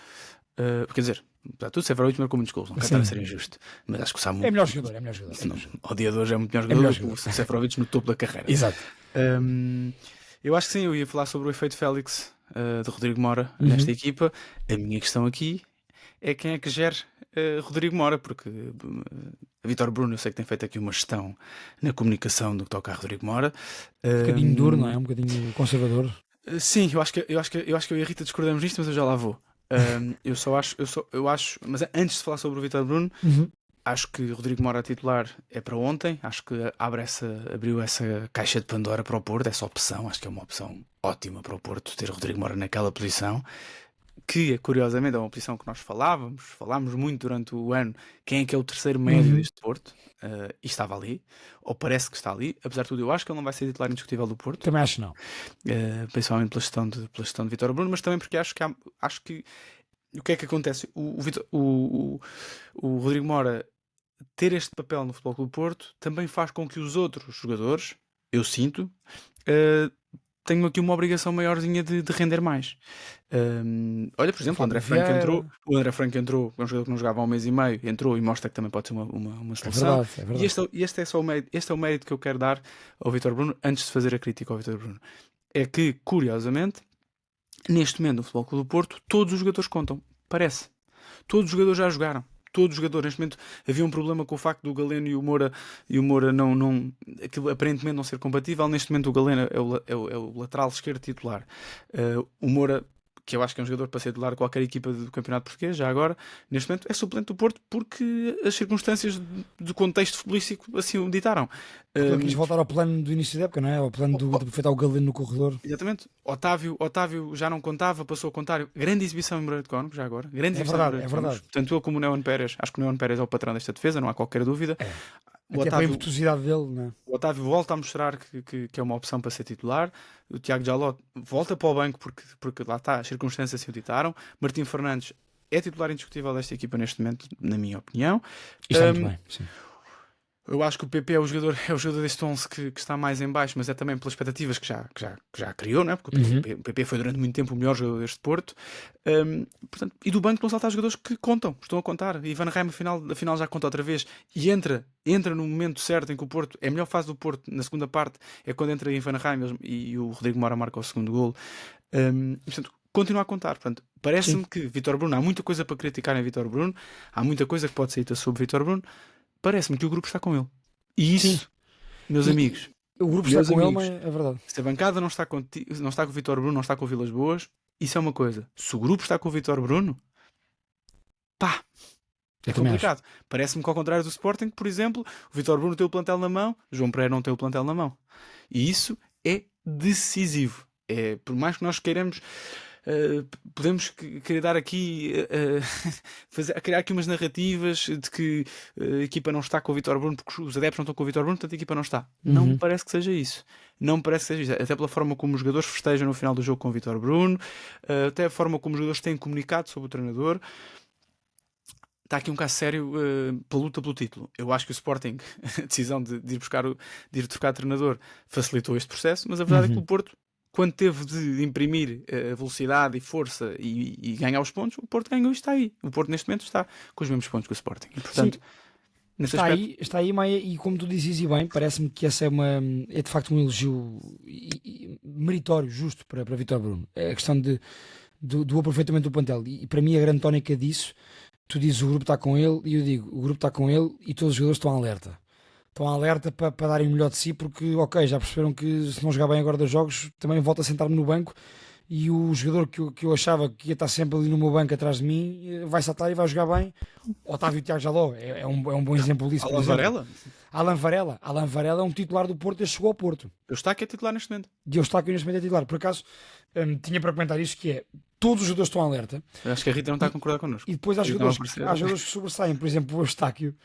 Quer dizer, apesar de tudo, o Seferovic marcou muitos gols, não quero Sim. estar a ser injusto, mas acho que o Samu, É melhor jogador. não, odiadores, é muito melhor melhor jogador do que o Seferovic no topo da carreira. Exato. Eu acho que sim, eu ia falar sobre o efeito Félix de Rodrigo Mora nesta equipa. A minha questão aqui é quem é que gera Rodrigo Mora, porque a Vítor Bruno eu sei que tem feito aqui uma gestão na comunicação do que toca a Rodrigo Mora. Um bocadinho duro, não é? Um bocadinho conservador. Sim, eu acho que eu e a Rita discordamos nisto, mas eu já lá vou. Eu acho, mas antes de falar sobre o Vítor Bruno, acho que Rodrigo Mora titular é para ontem. Acho que abriu essa caixa de Pandora para o Porto, essa opção. Acho que é uma opção ótima para o Porto ter Rodrigo Mora naquela posição, que curiosamente é uma posição que nós falámos muito durante o ano. Quem é que é o terceiro médio deste Porto? E estava ali, ou parece que está ali. Apesar de tudo, eu acho que ele não vai ser titular indiscutível do Porto, Também acho que não. principalmente pela gestão de Vítor Bruno, mas também porque acho que o que é que acontece? O Rodrigo Mora ter este papel no Futebol Clube do Porto também faz com que os outros jogadores, eu sinto, tenham aqui uma obrigação maiorzinha de render mais. Olha, por exemplo, o André Franco entrou, é um jogador que não jogava há um mês e meio, entrou e mostra que também pode ser uma solução. É verdade. E este é o mérito que eu quero dar ao Vítor Bruno, antes de fazer a crítica ao Vítor Bruno. É que, curiosamente, neste momento no Futebol Clube do Porto, todos os jogadores contam. Parece. Todos os jogadores já jogaram. Todos os jogadores. Neste momento havia um problema com o facto do Galeno e o Moura não aquilo aparentemente não ser compatível. Neste momento o Galeno é o lateral esquerdo titular. O Moura, que eu acho que é um jogador para ser titular de qualquer equipa do Campeonato Português, já agora, neste momento é suplente do Porto porque as circunstâncias do contexto futebolístico assim o ditaram. Ele quis voltar ao plano do início da época, não é? Ao plano de perfeitar o Galeno no corredor. Exatamente. Otávio já não contava, passou a contar. Grande exibição em Moreira de Cónegos, já agora. Grande É exibição verdade, em Moreira de é verdade. Cónegos. Tanto ele como o Neon Pérez. Acho que o Neon Pérez é o patrão desta defesa, não há qualquer dúvida. O Até para a impetuosidade dele, não é? O Otávio volta a mostrar que é uma opção para ser titular. O Tiago Jaló volta para o banco porque lá está, as circunstâncias se o ditaram. Martim Fernandes é titular indiscutível desta equipa neste momento, na minha opinião. E está muito bem, sim. Eu acho que o PP é o jogador deste 11 que está mais em baixo, mas é também pelas expectativas que já criou, não é? Porque o PP foi durante muito tempo o melhor jogador deste Porto. Portanto, e do banco não saltar jogadores que estão a contar. Ivan Reim, afinal já conta outra vez e entra no momento certo em que o Porto, é a melhor fase do Porto na segunda parte, é quando entra Ivan Reim e o Rodrigo Mora marca o segundo golo. Portanto, continua a contar. Portanto, parece-me que Vítor Bruno, há muita coisa para criticar em Vítor Bruno, há muita coisa que pode sair sobre Vítor Bruno. Parece-me que o grupo está com ele. E isso, meus amigos, O grupo meus está com ele, amigos, mas é verdade. se a bancada não está com o Vítor Bruno, não está com o Vilas Boas, isso é uma coisa. Se o grupo está com o Vítor Bruno, pá, é complicado. Parece-me que ao contrário do Sporting, por exemplo, o Vítor Bruno tem o plantel na mão, o João Pereira não tem o plantel na mão. E isso é decisivo. Por mais que nós queiramos, podemos querer dar aqui, criar aqui umas narrativas de que a equipa não está com o Vítor Bruno porque os adeptos não estão com o Vítor Bruno, portanto a equipa não está. Não me parece que seja isso. Não me parece que seja isso. Até pela forma como os jogadores festejam no final do jogo com o Vítor Bruno, até a forma como os jogadores têm comunicado sobre o treinador. Está aqui um caso sério pela luta pelo título. Eu acho que o Sporting, a decisão de ir trocar de treinador, facilitou este processo, mas a verdade é que o Porto, quando teve de imprimir velocidade e força e ganhar os pontos, o Porto ganhou e está aí. O Porto neste momento está com os mesmos pontos que o Sporting. E, portanto, nesse está aí, Maia, e como tu dizes e bem, parece-me que essa é de facto um elogio meritório, justo para Vítor Bruno. É a questão do aproveitamento do plantel. E para mim a grande tónica disso, tu dizes o grupo está com ele, e eu digo, o grupo está com ele e todos os jogadores estão alerta. Estão alerta para darem o melhor de si, porque, ok, já perceberam que se não jogar bem agora 2 jogos, também volto a sentar-me no banco, e o jogador que eu achava que ia estar sempre ali no meu banco atrás de mim, vai saltar e vai jogar bem. Otávio Tiago Jaló é um bom exemplo disso. Alan Varela? Alan Varela é um titular do Porto, ele chegou ao Porto. Eu está aqui a titular neste momento. E eu está aqui neste momento a titular. Por acaso, tinha para comentar isto, que é, todos os jogadores estão alerta. Eu acho que a Rita não está a concordar connosco. E depois há jogadores que sobressaem. Por exemplo, o Eustáquio,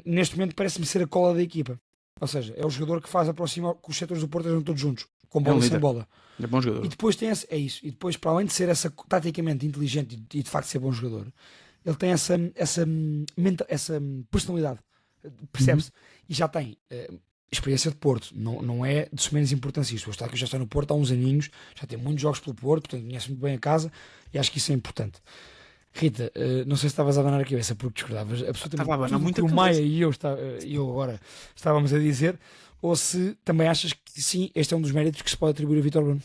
neste momento parece-me ser a cola da equipa. Ou seja, é o jogador que faz aproximar, que os setores do Porto estão todos juntos, com bola e sem bola. É bom jogador. E depois tem é isso. E depois, para além de ser taticamente inteligente e de facto ser bom jogador, ele tem essa personalidade. Percebe-se? E já tem experiência de Porto. Não é de menos importância isto. O Eustáquio já está no Porto há uns aninhos, já tem muitos jogos pelo Porto, portanto conhece muito bem a casa, e acho que isso é importante. Rita, não sei se estavas a abanar a cabeça porque discordavas absolutamente tudo que o Maia e eu agora estávamos a dizer, ou se também achas que sim, este é um dos méritos que se pode atribuir a Vítor Bruno.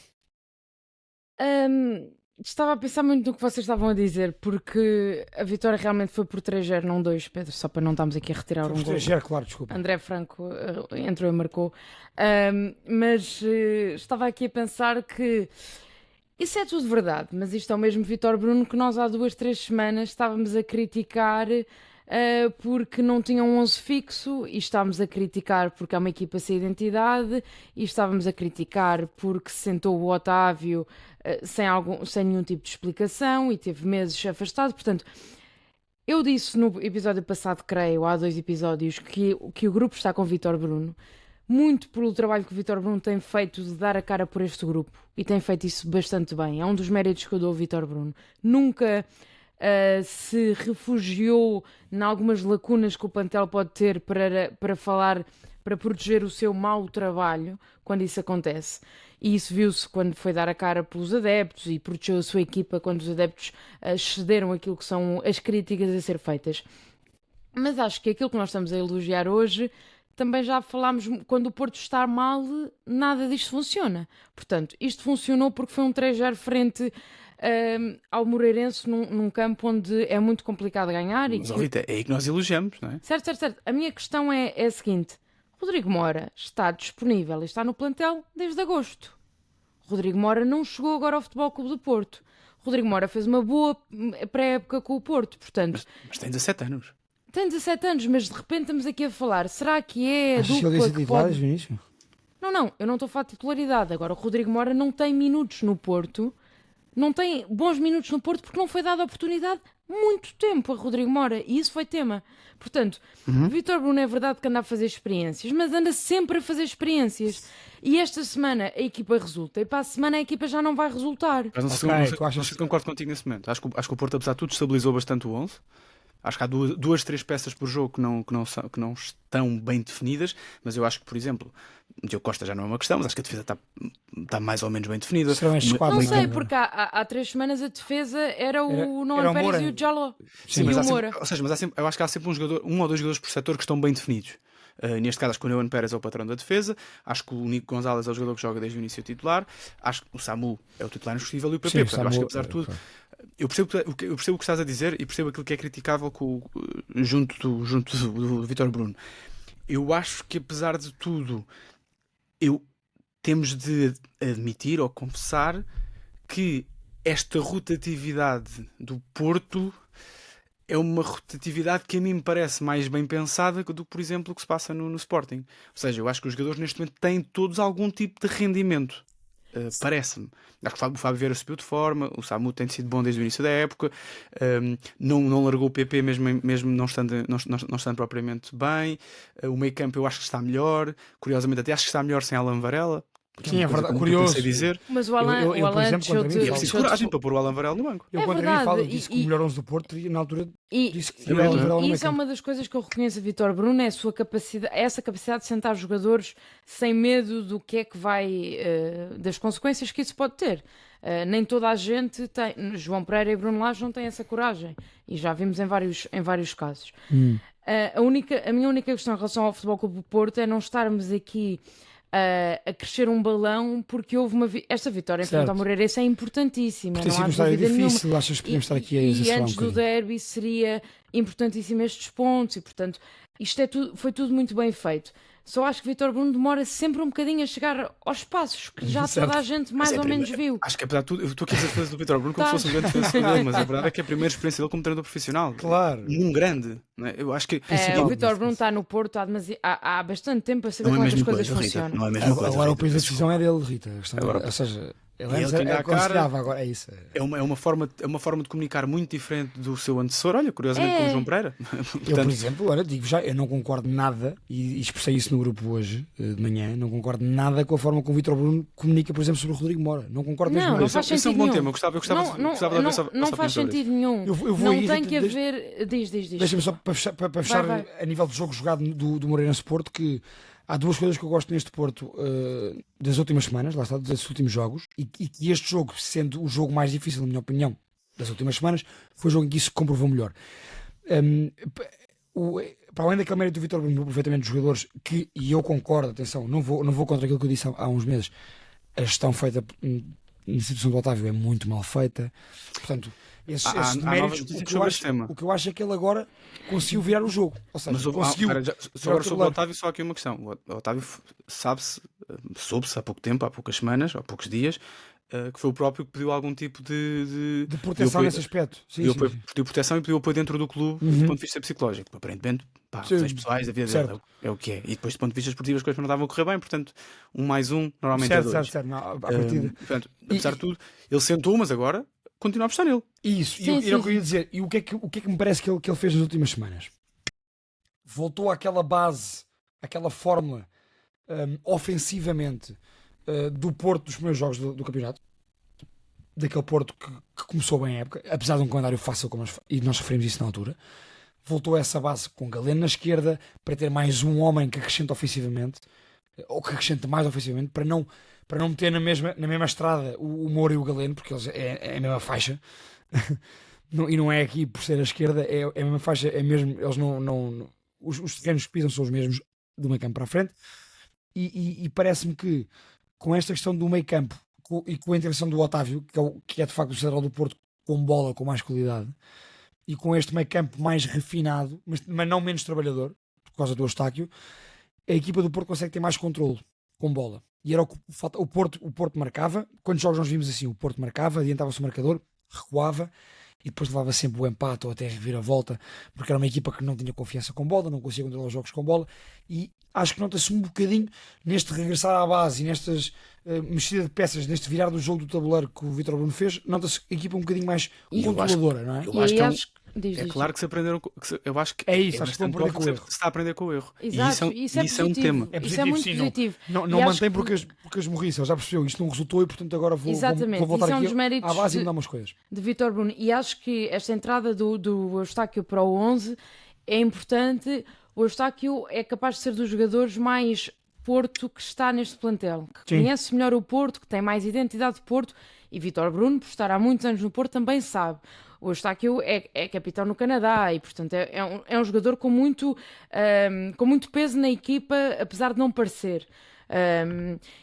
Estava a pensar muito no que vocês estavam a dizer, porque a vitória realmente foi por 3-0, não 2, Pedro, só para não estarmos aqui a retirar foi um por gol. 3-0, claro, desculpa. André Franco entrou e marcou. Mas estava aqui a pensar que isso é tudo verdade, mas isto é o mesmo Vítor Bruno que nós há 2-3 semanas estávamos a criticar porque não tinha um 11 fixo, e estávamos a criticar porque é uma equipa sem identidade, e estávamos a criticar porque se sentou o Otávio sem nenhum tipo de explicação e teve meses afastado. Portanto, eu disse no episódio passado, creio, há 2 episódios, que o grupo está com Vítor Bruno, muito pelo trabalho que o Vítor Bruno tem feito de dar a cara por este grupo, e tem feito isso bastante bem. É um dos méritos que eu dou ao Vítor Bruno. Nunca se refugiou em algumas lacunas que o plantel pode ter para falar, para proteger o seu mau trabalho, quando isso acontece. E isso viu-se quando foi dar a cara pelos adeptos e protegeu a sua equipa quando os adeptos cederam aquilo que são as críticas a ser feitas. Mas acho que aquilo que nós estamos a elogiar hoje, também já falámos, quando o Porto está mal, nada disto funciona. Portanto, isto funcionou porque foi um 3-0 frente ao Moreirense, num campo onde é muito complicado ganhar. Mas, Rita, é aí que nós elogiamos, não é? Certo. A minha questão é a seguinte: Rodrigo Mora está disponível e está no plantel desde agosto. Rodrigo Mora não chegou agora ao Futebol Clube do Porto. Rodrigo Mora fez uma boa pré-época com o Porto, portanto... Mas tem 17 anos. Tem 17 anos, mas de repente estamos aqui a falar, será que é a Achas dupla que ele disse que titulares pode... no início? Não, eu não estou a falar de titularidade. Agora, o Rodrigo Mora não tem minutos no Porto, não tem bons minutos no Porto porque não foi dada a oportunidade muito tempo a Rodrigo Mora, e isso foi tema. Portanto, Vítor Bruno é verdade que anda a fazer experiências, mas anda sempre a fazer experiências. E esta semana a equipa resulta, e para a semana a equipa já não vai resultar. Mas não sei se concordo contigo nesse momento. Acho que o Porto, apesar de tudo, estabilizou bastante o 11. Acho que há 2-3 peças por jogo que não estão bem definidas, mas eu acho que, por exemplo, o Diogo Costa já não é uma questão, mas acho que a defesa está mais ou menos bem definida. Não sei, porque há 3 semanas a defesa era o Noé Pérez e o Jaló. Sim, e mas o Moura. eu acho que há sempre um ou dois jogadores por setor que estão bem definidos. Neste caso, acho que o Noé Pérez é o patrão da defesa, acho que o Nico Gonzalez é o jogador que joga desde o início titular, acho que o Samu é o titular indiscutível e o PP. Portanto, eu acho que, apesar de tudo, eu percebo o que estás a dizer e percebo aquilo que é criticável junto do Vítor Bruno. Eu acho que, apesar de tudo, temos de admitir ou confessar que esta rotatividade do Porto é uma rotatividade que a mim me parece mais bem pensada do que, por exemplo, o que se passa no Sporting. Ou seja, eu acho que os jogadores neste momento têm todos algum tipo de rendimento. Parece-me. Acho que o Fábio Vieira subiu de forma, o Samu tem sido bom desde o início da época, não largou o PP mesmo não estando propriamente bem. O meio campo eu acho que está melhor, curiosamente até acho que está melhor sem Alan Varela. Sim, é verdade, curioso. Dizer. Mas o Alan, Eu, o por Alan exemplo, contra mim, É preciso coragem para pôr o Alan Varela no banco. Eu É contra verdade, mim disse que o melhor 11 do Porto teria, na altura, disse que E teria o Varela no meio isso é campo. uma das coisas que eu reconheço a Vítor Bruno, é a sua capacidade, essa capacidade de sentar os jogadores sem medo do que é que vai, das consequências que isso pode ter. Nem toda a gente tem, João Pereira e Bruno Lage não têm essa coragem, e já vimos em vários casos. A minha única questão em relação ao Futebol Clube do Porto é não estarmos aqui a crescer um balão, porque houve esta vitória em frente ao Moreirense é importantíssima. Por ter Não sido há um estádio dúvida nenhuma. difícil, achas que podíamos estar aqui a E exagerar um antes do bocadinho? derby seria importantíssimo estes pontos e, portanto, isto foi tudo muito bem feito. Só acho que Vítor Bruno demora sempre um bocadinho a chegar aos passos que já Certo. toda a gente mais ou menos viu. Acho que apesar de tudo, eu estou aqui a dizer a defesa do Vítor Bruno como se Tá. fosse um grande defensor dele, mas a verdade é que é a primeira experiência dele como treinador profissional. Claro. Num grande. Não é? Eu acho que O Vítor Bruno está no Porto há bastante tempo a saber não é a como é que as mesma coisas coisa, Rita. funcionam. Não é a mesma coisa. Agora o Rita, peso da peço decisão é dele, Rita. A questão Agora, ou seja, ele e ele tem a cara- aconselhava, agora é isso. É uma forma de comunicar muito diferente do seu antecessor. Olha, curiosamente, com o João Pereira. Eu, por Portanto, exemplo, olha, digo já, eu não concordo nada, e expressei isso no grupo hoje, de manhã, não concordo nada com a forma como o Vítor Bruno comunica, por exemplo, sobre o Rodrigo Mora. Não concordo mesmo. Não nada. faz esse é um sentido bom nenhum. tema. Eu gostava de haver essa Não faz sentido nenhum. Eu vou Não aí, tem Rita, que haver. Diz. Deixa-me só para fechar Vai. a nível de jogo jogado do Moreirense Porto, que há duas coisas que eu gosto neste Porto das últimas semanas, lá está, desses últimos jogos, e que este jogo, sendo o jogo mais difícil, na minha opinião, das últimas semanas, foi o jogo em que isso se comprovou melhor. Para além daquele mérito do Vítor Bruno, perfeitamente dos jogadores, e eu concordo, atenção, não vou contra aquilo que eu disse há uns meses, a gestão feita na situação do Otávio é muito mal feita, portanto, esses Há méritos, novas notícias o que eu sobre acho- este tema. o que eu acho é que ele agora conseguiu virar o jogo, ou seja, Mas conseguiu. agora o sobre o Otávio, só aqui uma questão. O Otávio soube-se há pouco tempo, há poucas semanas, há poucos dias, que foi o próprio que pediu algum tipo de proteção apoio- nesse aspecto. Sim, pediu, sim, apoio, sim. pediu proteção e pediu apoio dentro do clube Uhum. do ponto de vista psicológico. Aparentemente, Sim. questões pessoais, a vida Certo. dele é o que é. E depois, do ponto de vista esportivo, as coisas não estavam a correr bem, portanto, 1 mais 1 normalmente é 2. Certo. Não, à partida. Portanto, apesar de tudo, ele sentou, mas agora continua a apostar nele. Isso, Sim, e era o que eu sim. ia dizer. E o que é que me parece que ele fez nas últimas semanas? Voltou àquela base, àquela fórmula ofensivamente do Porto dos primeiros jogos do campeonato. Daquele Porto que começou bem a época, apesar de um calendário fácil, e nós referimos isso na altura. Voltou a essa base com Galeno na esquerda para ter mais um homem que acrescente ofensivamente, ou que acrescente mais ofensivamente, para não meter na mesma estrada o Moura e o Galeno, porque eles é a mesma faixa. E não é aqui por ser a esquerda, é a mesma faixa, é mesmo, eles não os terrenos que pisam são os mesmos do meio campo para a frente, e parece-me que com esta questão do meio campo e com a intervenção do Otávio, que é de facto o central do Porto com bola, com mais qualidade, e com este meio campo mais refinado, mas não menos trabalhador, por causa do Eustáquio, a equipa do Porto consegue ter mais controle com bola. E era o Porto marcava, quantos jogos nós vimos assim? O Porto marcava, adiantava-se o marcador, recuava, e depois levava sempre o empate ou até a reviravolta, porque era uma equipa que não tinha confiança com bola, não conseguia controlar os jogos com bola, e acho que nota-se um bocadinho neste regressar à base e nestas mexida de peças, neste virar do jogo do tabuleiro que o Vítor Bruno fez, nota-se a equipa um bocadinho mais controladora, não é? Eu acho que Diz. claro que se aprenderam. Eu acho que É isso, acho que vão bastante aprender com o óbvio que se está a aprender com o erro. Exato, E isso é isso é um positivo. tema. É Isso positivo, é muito sim, positivo. Não E mantém acho porque as morriçam, já percebeu, isto não resultou e portanto agora vou Exatamente, voltar isso é um aqui dos méritos à base e de- mudar umas coisas. de Vítor Bruno. E acho que esta entrada do Eustáquio para o 11 é importante. O Eustáquio é capaz de ser dos jogadores mais Porto que está neste plantel, que Sim. conhece melhor o Porto, que tem mais identidade de Porto, e Vítor Bruno, por estar há muitos anos no Porto, também sabe. O Eustáquio é capitão no Canadá e, portanto, é um jogador com muito peso na equipa, apesar de não parecer.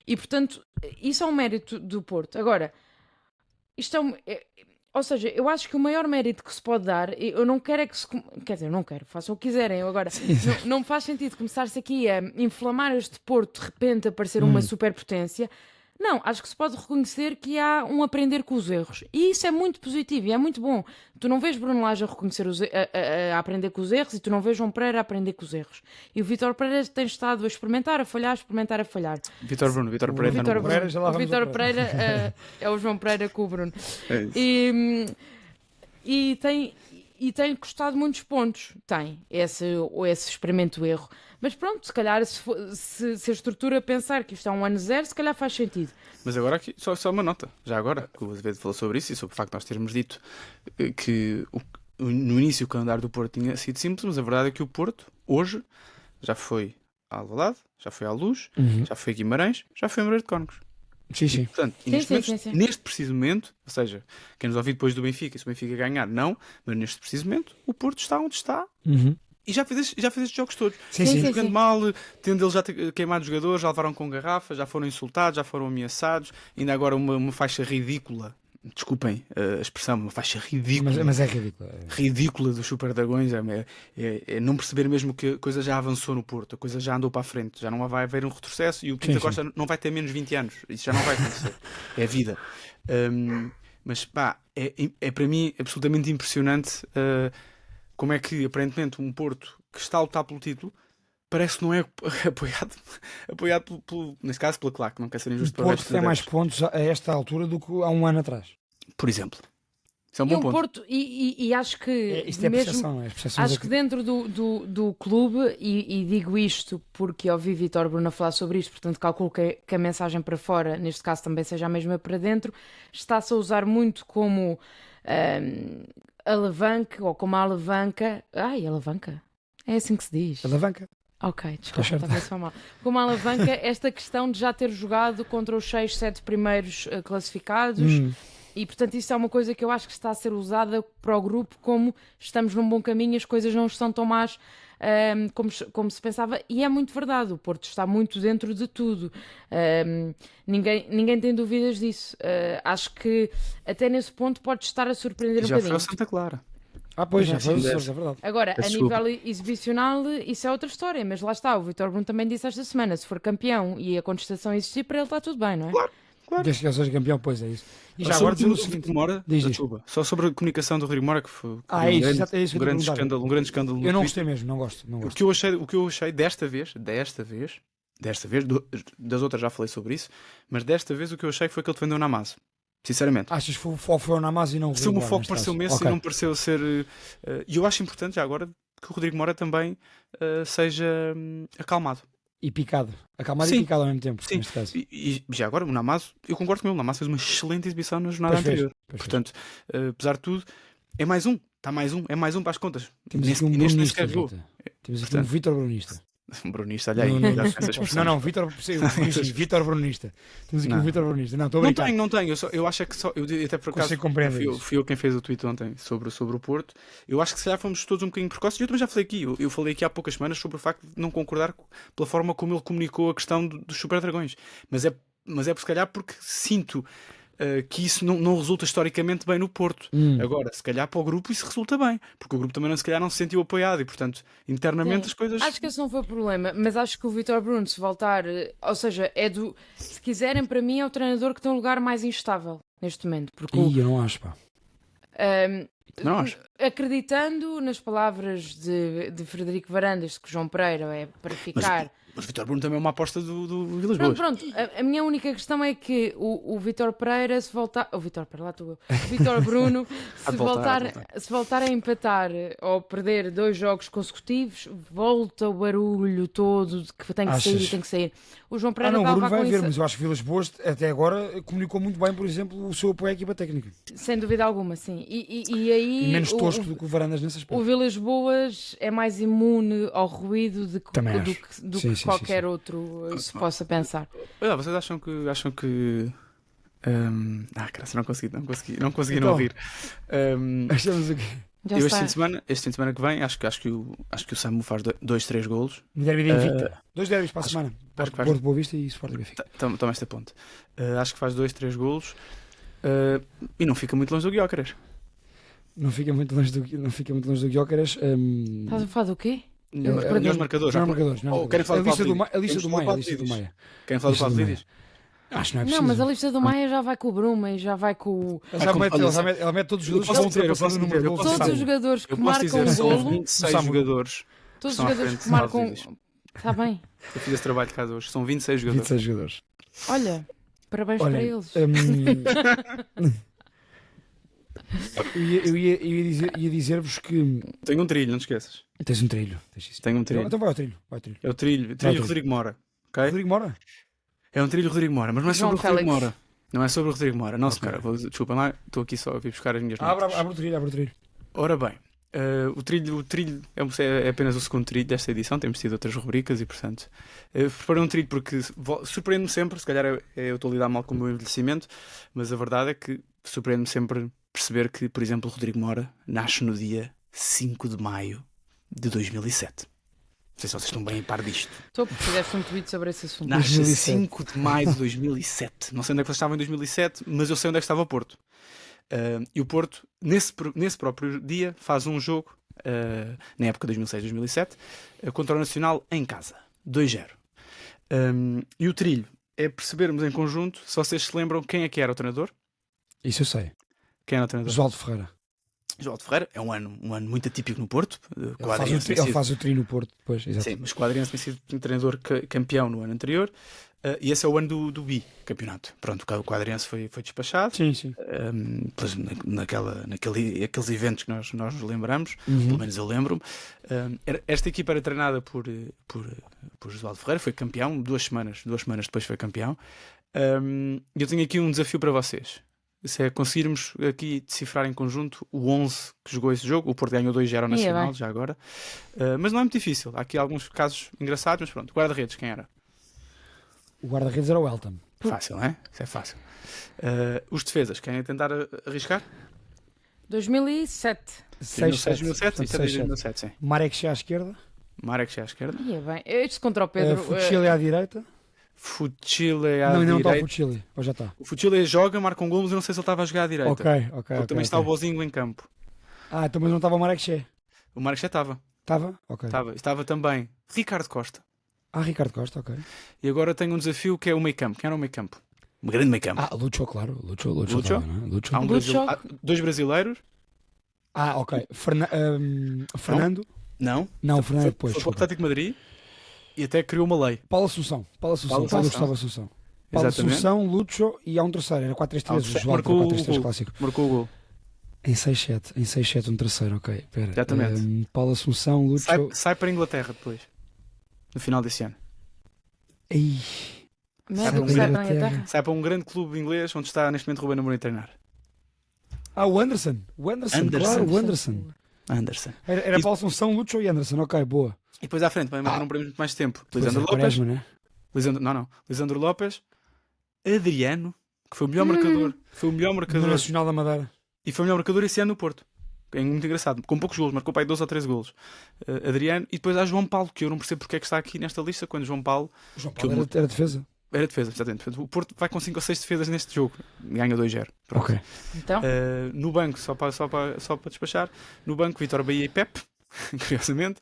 E, portanto, isso é um mérito do Porto. Agora, isto ou seja, eu acho que o maior mérito que se pode dar, eu não quero é que se... Quer dizer, eu não quero, façam o que quiserem. Eu agora, não faz sentido começar-se aqui a inflamar este Porto, de repente, a parecer uma superpotência. Não, acho que se pode reconhecer que há um aprender com os erros. E isso é muito positivo e é muito bom. Tu não vês Bruno Lage a reconhecer a aprender com os erros e tu não vês João Pereira a aprender com os erros. E o Vítor Pereira tem estado a experimentar, a falhar. Vítor Pereira. Vítor Pereira, Bruno. já lá O vamos Vítor ao Pereira é o João Pereira com o Bruno. É isso. E tem custado muitos pontos. Tem esse experimento-erro. Mas pronto, se calhar se a estrutura pensar que isto é um ano zero, se calhar faz sentido. Mas agora aqui, só uma nota, já agora, que o Azevedo falou sobre isso e sobre o facto de nós termos dito que no início o calendário do Porto tinha sido simples, mas a verdade é que o Porto, hoje, já foi a Alvalade, já foi à Luz, já foi a Guimarães, já foi a Moreira de Cónegos. Sim, sim. E, portanto, neste preciso momento, ou seja, quem nos ouviu depois do Benfica, se o Benfica ganhar, não, mas neste preciso momento, o Porto está onde está. E já fez estes jogos todos. Sim. Jogando mal, tendo eles já queimado jogadores, já levaram com garrafas, já foram insultados, já foram ameaçados. Ainda agora uma faixa ridícula. Desculpem a expressão, uma faixa ridícula. Mas é ridícula. Ridícula dos Super Dragões. É não perceber mesmo que a coisa já avançou no Porto, a coisa já andou para a frente, já não vai haver um retrocesso e o Pinto Costa não vai ter menos 20 anos. Isso já não vai acontecer. É a vida. Mas pá, é para mim absolutamente impressionante. Como é que, aparentemente, um Porto que está a lutar pelo título parece que não é apoiado nesse caso, pela Claque, não quer ser injusto para o Porto resto tem dos mais adeptos. pontos a esta altura do que há um ano atrás. Por exemplo. Isso é um E bom o ponto. Porto, e acho que Isto é mesmo, percepção, é percepção acho que dentro do clube, e digo isto porque ouvi Vítor Bruno a falar sobre isto, portanto calculo que a mensagem para fora, neste caso também seja a mesma para dentro, está-se a usar muito como alavanca, ou como a alavanca. Alavanca? É assim que se diz. Alavanca. Ok, desculpa, estava só mal. Como a alavanca, esta questão de já ter jogado contra os 6, 7 primeiros classificados. E, portanto, isso é uma coisa que eu acho que está a ser usada para o grupo como estamos num bom caminho, as coisas não estão tão más como se pensava. E é muito verdade, o Porto está muito dentro de tudo. Ninguém tem dúvidas disso. Acho que até nesse ponto pode estar a surpreender um Já bocadinho. foi ao Santa Clara. Pois, já foi, Sim, é verdade. Agora, Peço a nível exibicional, isso é outra história, mas lá está, o Vítor Bruno também disse esta semana, se for campeão e a contestação existir, para ele está tudo bem, não é? Claro. Desde que ele seja campeão, pois é isso. E já Sobre agora dizer o o seguinte. Rui Mora, Diz. desculpa, só sobre a comunicação do Rui Mora, que foi É isso, grande, é isso que eu ia grande perguntar. um grande escândalo no Eu não Twitter. gostei mesmo, não gosto. O que eu achei desta vez, das outras já falei sobre isso, mas desta vez o que eu achei foi que ele defendeu na Namazo. Sinceramente. Achas que foi o foco foi o Namazo e não o Se o meu Rodrigo foco Mora, pareceu neste Messi caso? e não pareceu ser. E eu acho importante já agora que o Rodrigo Mora também seja acalmado. E picado. Acalmado Sim. e picado ao mesmo tempo, Sim. neste caso. E já agora o Namazo, eu concordo com ele, o Namazo fez uma excelente exibição na jornada Pois fez, anterior. pois fez. Portanto, apesar de tudo, é mais um. Está mais um. É mais um para as contas. Temos Neste- aqui um e neste nem brunista. sequer jogou. Rita. Temos aqui Portanto, um Vítor Brunista. Brunista, olha aí. Não, já com essa expressão. não, Vítor Brunista. Temos aqui Não. um Vítor Brunista. Não, estou a brincar. Não tenho. Eu acho é que só. Eu até por acaso. Consigo compreender isso. Fui eu quem fez o tweet ontem sobre o Porto. Eu acho que se calhar fomos todos um bocadinho precoces. E eu também já falei aqui. Eu falei aqui há poucas semanas sobre o facto de não concordar pela forma como ele comunicou a questão dos Super Dragões. Mas é por se calhar porque sinto que isso não resulta historicamente bem no Porto. Agora, se calhar para o grupo isso resulta bem. Porque o grupo também se calhar não se sentiu apoiado. E portanto, internamente Sim. as coisas. Acho que esse não foi o problema, mas acho que o Vítor Bruno, se voltar, ou seja, se quiserem, para mim é o treinador que tem um lugar mais instável neste momento, porque Ih, eu não acho, pá. Não acho. acreditando nas palavras de Frederico Varandas, que o João Pereira é para ficar. Mas Vítor Bruno também é uma aposta do Vilas Boas. Pronto. A minha única questão é que o Vítor Pereira, se voltar. O Vítor Pereira, lá estou eu. O Vítor Bruno, se voltar a empatar ou perder 2 jogos consecutivos, volta o barulho todo de que tem que sair e tem que sair. O João Pereira Não, o estava Bruno vai com ver, isso, mas eu acho que Vilas Boas até agora comunicou muito bem, por exemplo, o seu apoio à equipa técnica. sem dúvida alguma, sim. E aí. E menos tosco do que o Varandas nesse aspecto. O Vilas Boas é mais imune ao ruído do que Sim, qualquer outro se possa pensar. Olha, vocês acham que graças, não consegui Então, não ouvir. Achamos o quê? Já Eu está. este fim de semana que vem, acho que o Samu faz 2, 3 golos. No derby de Invicta. 2 derbys para a semana. acho que faz- Porto Boa Vista e Sporting Benfica. Toma esta ponte. Acho que faz 2, 3 golos. E não fica muito longe do Gyökeres. Não fica muito longe do Gyökeres. Estás a falar do quê? Melhores marcadores. Não, marcadores. Querem falar A do lista Pavlidis? do Maia. Querem falar do Pavlidis? Acho que não é Não, preciso. mas a lista do Maia já vai com o Bruma e já vai com Ela mete todos os jogadores posso que vão dizer, eu ultrapassando posso o número dizer, de eu gols. posso todos sabe? os jogadores que Eu posso marcam dizer, um são golo. 26 Samu. jogadores. Todos os estão à jogadores frente que de marcam. Salvídeos. Está bem. Eu fiz esse trabalho de casa hoje. São 26 jogadores. 26 jogadores. Olha, parabéns Olha, para eles. ia dizer-vos que Tenho um trilho, não te esqueças. tens um trilho. Tenho um trilho. Então vai ao trilho. Vai ao trilho. É o trilho. trilho. Rodrigo Mora. Ok? Rodrigo Mora? É um trilho Rodrigo Mora, mas não é João sobre o Rodrigo Félix. Mora. Não é sobre o Rodrigo Mora. Não, Ok. senhora. Desculpa lá, estou aqui só a vir buscar as minhas notas. Abre o trilho, abre o trilho. Ora bem, o trilho é apenas o segundo trilho desta edição. Temos tido outras rubricas e, portanto, preparei um trilho porque surpreende-me sempre. Se calhar eu estou a lidar mal com o meu envelhecimento, mas a verdade é que surpreende-me sempre perceber que, por exemplo, o Rodrigo Mora nasce no dia 5 de maio de 2007. Não sei se vocês estão bem a par disto. Estou porque fizeste um tweet sobre esse assunto. Nasce a 2007. 5 de maio de 2007. Não sei onde é que vocês estavam em 2007, mas eu sei onde é que estava o Porto. E o Porto, nesse próprio dia, faz um jogo, na época 2006-2007, contra o Nacional em casa. 2-0. E o trilho é percebermos em conjunto, se vocês se lembram, quem é que era o treinador. Isso eu sei. Quem era o treinador? Osvaldo Ferreira. João de Ferreira. É um ano muito atípico no Porto. Ele faz o trilho no Porto depois. Exato. Sim, mas o Adriano tem sido um treinador campeão no ano anterior. E esse é o ano do bicampeonato. Pronto, o Quadrense foi despachado. Sim. Naqueles eventos que nós nos lembramos, pelo menos eu lembro-me. Esta equipa era treinada por Osvaldo Ferreira, foi campeão 2 semanas depois foi campeão. E eu tenho aqui um desafio para vocês. Se é conseguirmos aqui decifrar em conjunto o 11 que jogou esse jogo. O Porto ganhou 2-0 ao Nacional, já agora. Mas não é muito difícil. Há aqui alguns casos engraçados, mas pronto. Guarda-redes, quem era? O guarda-redes era o Elton. Fácil, não é? Isso é fácil. Os defesas, querem tentar arriscar? 2007. 2007, isso é desde 2007, sim. Marek Che à esquerda. Marek Che à esquerda. Ia bem. Este contra o Pedro. Fuchile à direita. Fuchile à Não está o direita. Fuchile. Ou já está? O Fuchile joga, marca um gol, mas eu não sei se ele estava a jogar à direita. Ok. Também está o Bozinho em campo. Então mas não estava o Marek Che. O Marek Che estava. Estava? Ok. Estava também Ricardo Costa. Ricardo Costa, ok. E agora tenho um desafio que é o meio campo. Quem era o meio campo? Um grande meio campo. Lucho, claro. Lucho. Lucho? Lucho. Há 2 brasileiros. Ok. Fernando? Não. Não, o Fernando depois. Foi para o Atlético de Madrid e até criou uma lei. Paulo Assunção. Paulo Gustavo Assunção. Paulo Exatamente. Assunção, Lucho e há um terceiro. Era 4-3-3. O João Marcou 4-3-3 o clássico. Marcou o gol. Em 6-7 um terceiro, ok. Pera. Exatamente. Paulo Assunção, Lucho. Sai para a Inglaterra depois. No final desse ano. Ei. Médico Sai sai para para a Inglaterra. Sai para um grande clube inglês onde está neste momento Ruben Amorim a treinar. O Anderson. Claro, o Anderson. Anderson. Era Paulo Assunção, Lucho e Anderson. Ok, boa. E depois à frente, mas não perdemos muito mais tempo. Lisandro Lopes. Quaresma, né? Lisandro Lopes. Adriano, que foi o melhor marcador. Foi o melhor Do marcador. Nacional da Madeira. E foi o melhor marcador esse ano no Porto. É muito engraçado. Com poucos golos, marcou para aí 12 ou 13 golos. Adriano. E depois há João Paulo, que eu não percebo porque é que está aqui nesta lista, quando João Paulo Era defesa. era defesa. Exatamente. Portanto, o Porto vai com 5 ou 6 defesas neste jogo. Ganha 2-0. Pronto. Ok. Então, No banco, só para despachar, no banco, Vitor Bahia e Pep, curiosamente,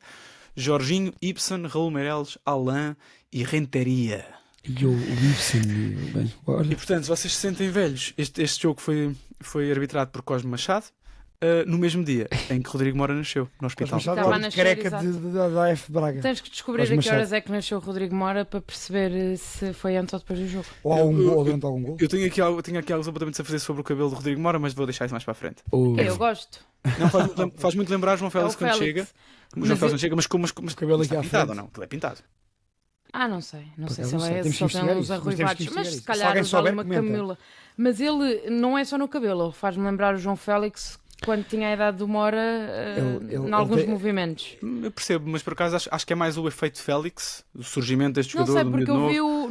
Jorginho, Ibsen, Raul Meireles, Alain e Renteria. E o Ibsen. Bem, E olha. portanto, se vocês se sentem velhos, este jogo foi arbitrado por Cosme Machado, no mesmo dia em que Rodrigo Mora nasceu, no hospital. Estava a nascer, Careca exato. da AF Braga. tens que descobrir Cosme a que horas Machado. é que nasceu o Rodrigo Mora para perceber se foi antes ou depois do jogo. Ou há um gol, ou durante algum gol. Eu tenho aqui alguns apontamentos a fazer sobre o cabelo de Rodrigo Mora, mas vou deixar isso mais para a frente. Eu gosto. Não faz muito lembrar João Félix É o quando Félix. chega. Mas João Félix quando chega, mas cabelo aqui está à pintado frente. ou não? Ele é pintado. Não sei. Não Por sei acaso se não ele é sei. esse, Temos só que tem investigar uns isso, mas temos que arruivados. investigar Mas isso. se Se calhar alguém usa ali souber, uma comenta. camula. Mas ele não é só no cabelo, ele faz-me lembrar o João Félix quando tinha a idade do Mora em alguns ele tem- movimentos. Eu percebo, mas por acaso acho que é mais o efeito Félix, o surgimento deste Não jogador sei, do porque miúdo eu novo.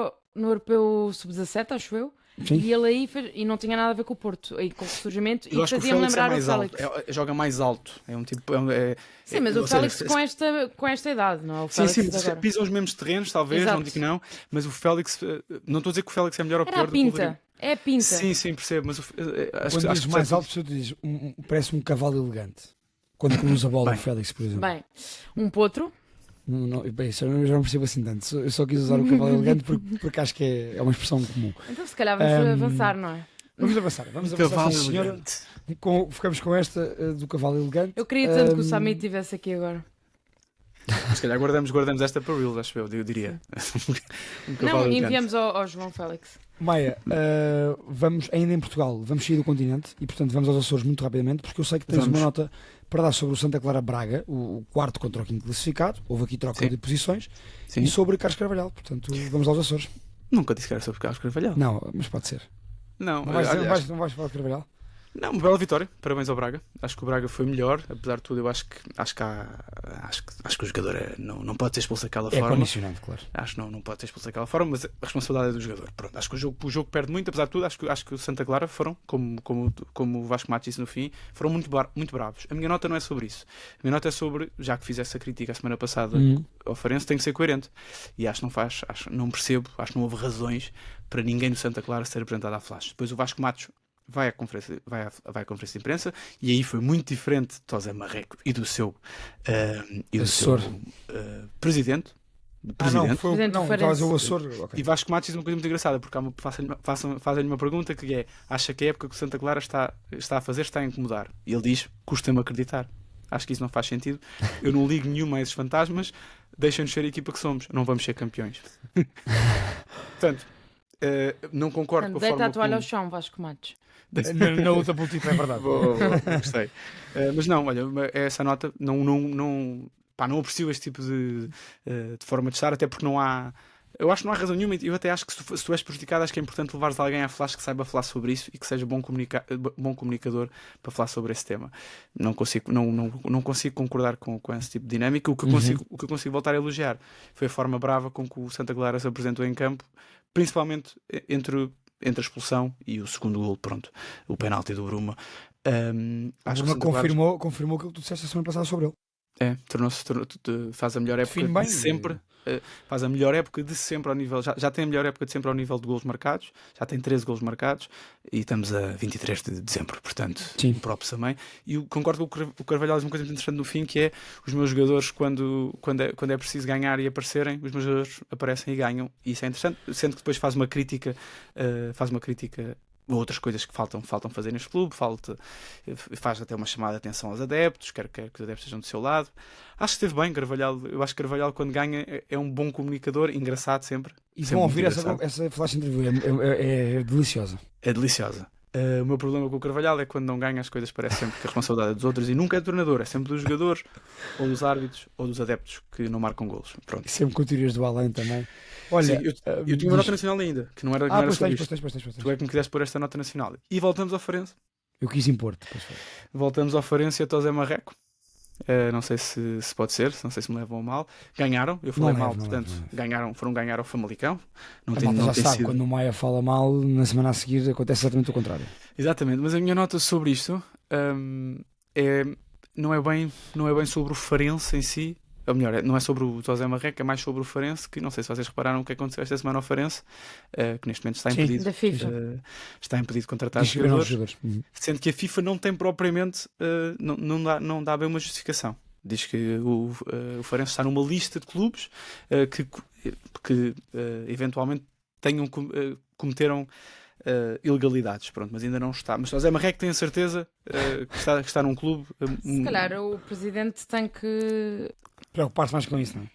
vi no Europeu Sub-17, acho eu, Sim. e ele aí e não tinha nada a ver com o Porto, aí com o surgimento, Eu e acho que o fazia-me Félix é lembrar o mais Félix. alto, joga mais alto. É um tipo. Sim, mas ou o seja, Félix com esta idade, não é? O Sim, Félix sim, de agora. pisam os mesmos terrenos, talvez, Exato. não digo que não, mas o Félix, não estou a dizer que o Félix é melhor ou Era pior a do que o Rodrigo. pinta, é a pinta. Sim, percebo, mas acho Quando que dizes mais alto, tu dizes parece um cavalo elegante. Quando cruza a bola Bem. o Félix, por exemplo. Bem, um potro, Bem, isso eu já não percebo assim tanto. Eu só quis usar o cavalo elegante porque acho que é uma expressão comum. Então se calhar vamos avançar, não é? Vamos avançar, Cavalo sim, senhora. elegante. Ficamos com esta do cavalo elegante. Eu queria tanto que o Sami estivesse aqui agora. Se calhar guardamos esta para Reels, acho eu diria. Um cavalo Não, elegante. enviamos ao João Félix. Maia, vamos ainda em Portugal, vamos sair do continente e portanto vamos aos Açores muito rapidamente, porque eu sei que tens Vamos. uma nota para dar sobre o Santa Clara Braga, o quarto contra o quinto classificado. Houve aqui troca Sim. de posições. Sim. E sobre Carlos Carvalhal, portanto vamos aos Açores. Nunca disse que era sobre Carlos Carvalhal. Não, mas pode ser. Não, Não vais, aliás, não vais falar de Carvalhal? não, uma bela vitória. Parabéns ao Braga. Acho que o Braga foi melhor, apesar de tudo. Eu acho que o jogador não pode ser expulso daquela É forma. condicionado, claro. Acho que não pode ser expulso daquela forma, mas a responsabilidade é do jogador. Pronto, acho que o jogo perde muito, apesar de tudo. Acho que o Santa Clara foram, como o Vasco Matos disse no fim, foram muito bravos. A minha nota não é sobre isso. A minha nota é sobre, já que fiz essa crítica a semana passada ao Farense, tem que ser coerente. E acho que não percebo, acho que não houve razões para ninguém do Santa Clara ser apresentado à Flash. Depois o Vasco Matos vai à conferência de imprensa e aí foi muito diferente de José Marreco e do seu Assessor. presidente. Não, Presidente do não, Farense. estavas o Açor. Ok. E Vasco Matos diz uma coisa muito engraçada, porque fazem-lhe uma pergunta que é: acha que a época que o Santa Clara está a fazer está a incomodar? E ele diz: custa-me acreditar. Acho que isso não faz sentido. Eu não ligo nenhuma a esses fantasmas, deixem-nos ser a equipa que somos, não vamos ser campeões. Portanto, não concordo com a Deita forma a toalha como... ao chão, Vasco Matos. Na outra política é verdade. Gostei. Mas não, olha, essa nota não aprecio este tipo de forma de estar, até porque não há. Eu acho que não há razão nenhuma. Eu até acho que se tu és prejudicado, acho que é importante levares alguém à Flash que saiba falar sobre isso e que seja bom comunicador para falar sobre esse tema. Não consigo concordar com esse tipo de dinâmica. O que eu consigo voltar a elogiar foi a forma brava com que o Santa Clara se apresentou em campo, principalmente entre a expulsão e o segundo gol, pronto, o penalti do Bruma. Acho que o Santa Clara confirmou aquilo que tu disseste a semana passada sobre ele. faz a melhor época Define bem. de sempre. Faz a melhor época de sempre ao nível. Já tem a melhor época de sempre ao nível de golos marcados. Já tem 13 golos marcados e estamos a 23 de dezembro. Portanto, Sim. próprio também. E eu concordo com o Carvalhal diz uma coisa muito interessante no fim, que é os meus jogadores, quando é preciso ganhar e aparecerem, os meus jogadores aparecem e ganham. E isso é interessante, sendo que depois faz uma crítica a outras coisas que faltam fazer neste clube, faz até uma chamada de atenção aos adeptos, quer que os adeptos estejam do seu lado. Acho que esteve bem, Carvalhal. Eu acho que Carvalhal, quando ganha, é um bom comunicador, engraçado sempre. E Sempre vão muito ouvir engraçado. essa flash interview, é deliciosa. É deliciosa. O meu problema com o Carvalhal é que quando não ganha as coisas parece sempre que a responsabilidade é dos outros e nunca é do treinador, é sempre dos jogadores, ou dos árbitros, ou dos adeptos que não marcam golos. Pronto. E sempre com teorias do além também. Olha, Sim, eu tinha uma nota nacional ainda, que não era pois sobre tens, isto. pois tens. Tu é que me quiseste pôr esta nota nacional. E voltamos ao Farense. Eu quis impor-te. Pois foi. Voltamos ao Farense e a José Marreco. Não sei se pode ser, não sei se me levam a mal. Ganharam, eu falei Não mal, levo, não portanto, levo. foram ganhar ao Famalicão. Não A tem, malta não já tem sabe, sido. quando o Maia fala mal, na semana a seguir acontece exatamente o contrário. Exatamente, mas a minha nota sobre isto não é bem sobre o Farense em si. Ou melhor, não é sobre o José Marreco, é mais sobre o Farense, que não sei se vocês repararam o que aconteceu esta semana ao Farense, que neste momento está Sim, impedido, da FIFA. está impedido de contratar Diz que viram os jogadores, jogadores. sendo que a FIFA não tem propriamente, não dá bem uma justificação. Diz que o Farense está numa lista de clubes que eventualmente cometeram ilegalidades, pronto, mas ainda não está. Mas o José Marreco tem a certeza que está num clube. Se calhar o presidente tem que. Preocupar-se mais com isso, não é?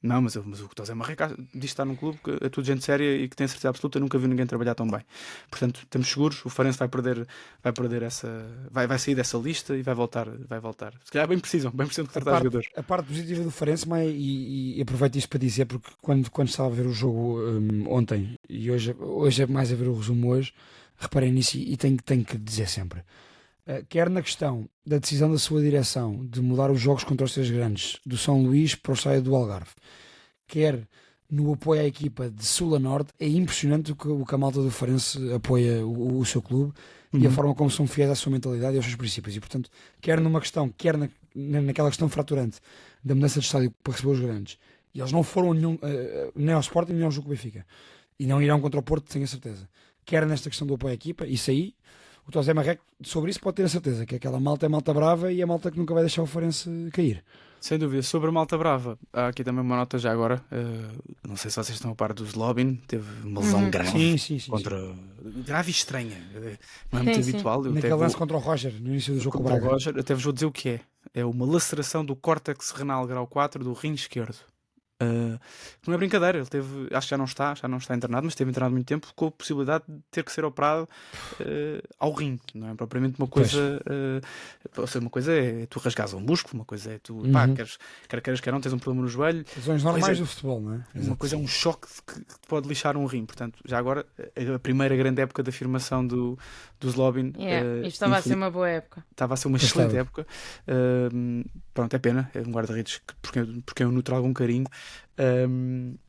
Não, mas o José Marreco diz que está num clube que é tudo gente séria e que tem a certeza absoluta, nunca viu ninguém trabalhar tão bem. Portanto, estamos seguros, o Farense vai perder essa. Vai sair dessa lista e vai voltar. Se calhar bem precisam contratar jogadores. A parte positiva do Farense, e aproveito isto para dizer, porque quando estava a ver o jogo ontem e hoje é mais a ver o resumo hoje, reparei nisso e tenho que dizer sempre. Quer na questão da decisão da sua direção de mudar os jogos contra os três grandes do São Luís para o estádio do Algarve, quer no apoio à equipa de Sul a Norte, é impressionante o que a malta do Farense apoia o seu clube e a forma como são fiéis à sua mentalidade e aos seus princípios. E portanto, quer numa questão, quer naquela questão fraturante da mudança de estádio para receber os grandes, e eles não foram nem ao Sporting nem ao jogo Benfica, e não irão contra o Porto, tenho a certeza. Quer nesta questão do apoio à equipa, isso aí o José Marreco, sobre isso pode ter a certeza, que aquela malta é malta brava e é malta que nunca vai deixar o Farense cair. Sem dúvida. Sobre a Malta Brava, há aqui também uma nota já agora. Não sei se vocês estão a par do Zlobin, teve uma lesão grave. Sim. Grave e estranha. Não é muito Sim. habitual. Naquele lance contra o Roger, no início do jogo com o contra o Braga. Roger, até vos vou dizer o que é. É uma laceração do córtex renal grau 4 do rim esquerdo. Não é brincadeira, ele teve, acho que já não está internado, mas esteve internado muito tempo com a possibilidade de ter que ser operado ao rim. Não é propriamente uma coisa. Ou seja, uma coisa é tu rasgares um músculo, uma coisa é tu, pá, quer não, tens um problema no joelho. Lesões normais do futebol, não é? Uma coisa é um choque que te pode lixar um rim. Portanto, já agora, a primeira grande época da afirmação do Zlobin. Isto estava a ser uma boa época. Estava a ser uma excelente época. Pronto, é pena. É um guarda-redes porque eu nutro algum carinho.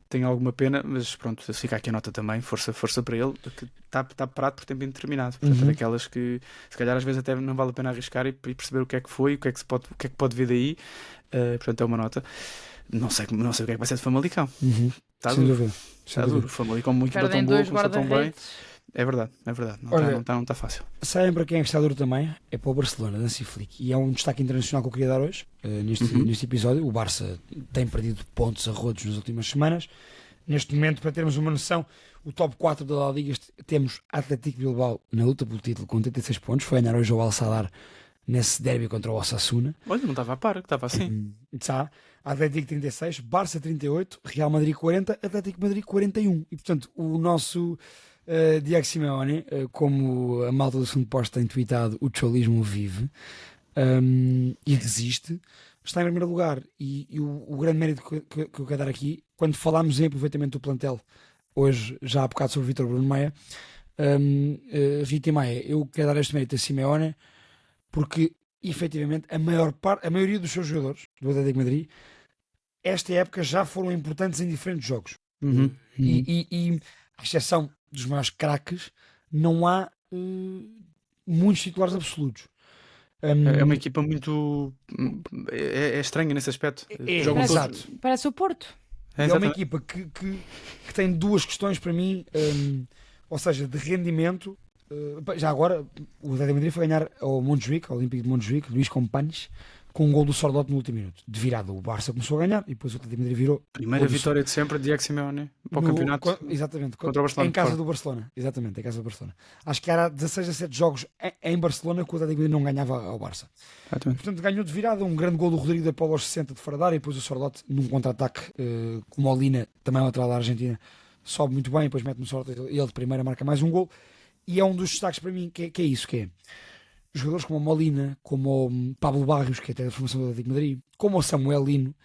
Tenho alguma pena, mas pronto, fica aqui a nota também. Força para ele, que está parado por tempo indeterminado. Portanto, é daquelas que se calhar às vezes até não vale a pena arriscar e perceber o que é que foi, o que é que pode vir daí. Portanto, é uma nota. Não sei o que é que vai ser de Famalicão. Está Sem duro. dúvida. Está duro. Famalicão, uma equipa Perdem tão boa, dois começou tão bem. guarda-redes. É verdade. Olha, Não está fácil. sabem para quem é que está duro também? É para o Barcelona, da Hansi Flick. E é um destaque internacional que eu queria dar hoje, neste episódio. O Barça tem perdido pontos a rodos nas últimas semanas. Neste momento, para termos uma noção, o top 4 da La Liga, temos Atlético Bilbao na luta pelo título com 86 pontos. Foi ganhar hoje ao Al-Sadar nesse derby contra o Osasuna. Olha, não estava a par, que estava assim. Está. Atlético 36, Barça 38, Real Madrid 40, Atlético Madrid 41. E portanto, o nosso Diego Simeone, como a malta do segundo posto tem tweetado, o cholismo vive e resiste, está em primeiro lugar. E o grande mérito que eu quero dar aqui, quando falámos em aproveitamento do plantel, hoje já há bocado sobre o Vítor Bruno Maia, Rita e Maia, eu quero dar este mérito a Simeone porque efetivamente a maioria dos seus jogadores do Atlético de Madrid esta época já foram importantes em diferentes jogos. E à exceção dos maiores craques, não há muitos titulares absolutos. É uma equipa muito. É estranha nesse aspecto. Jogam todos. Parece o Porto. É uma equipa que tem duas questões para mim, ou seja, de rendimento. Já agora, o Atlético de Madrid foi ganhar ao Montjuic, ao Olímpico de Montjuic, Luís Companys, com um gol do Sordot no último minuto. De virada, o Barça começou a ganhar e depois o Atlético de Madrid virou. Primeira vitória de sempre de Diego Simeone para o campeonato. Exatamente, contra o Barcelona. Em casa do Barcelona. Exatamente, em casa do Barcelona. Acho que era 16 a 7 jogos em Barcelona que o Atlético de Madrid não ganhava ao Barça. Portanto, ganhou de virada um grande gol do Rodrigo da Paula aos 60 de fora da área e depois o Sordot num contra-ataque com o Molina, também lateral da Argentina, sobe muito bem, depois mete no Sordot e ele de primeira marca mais um gol. E é um dos destaques para mim que é isso, que é jogadores como o Molina, como o Pablo Barrios, que é até da formação do Atlético de Madrid, como o Samuel Lino,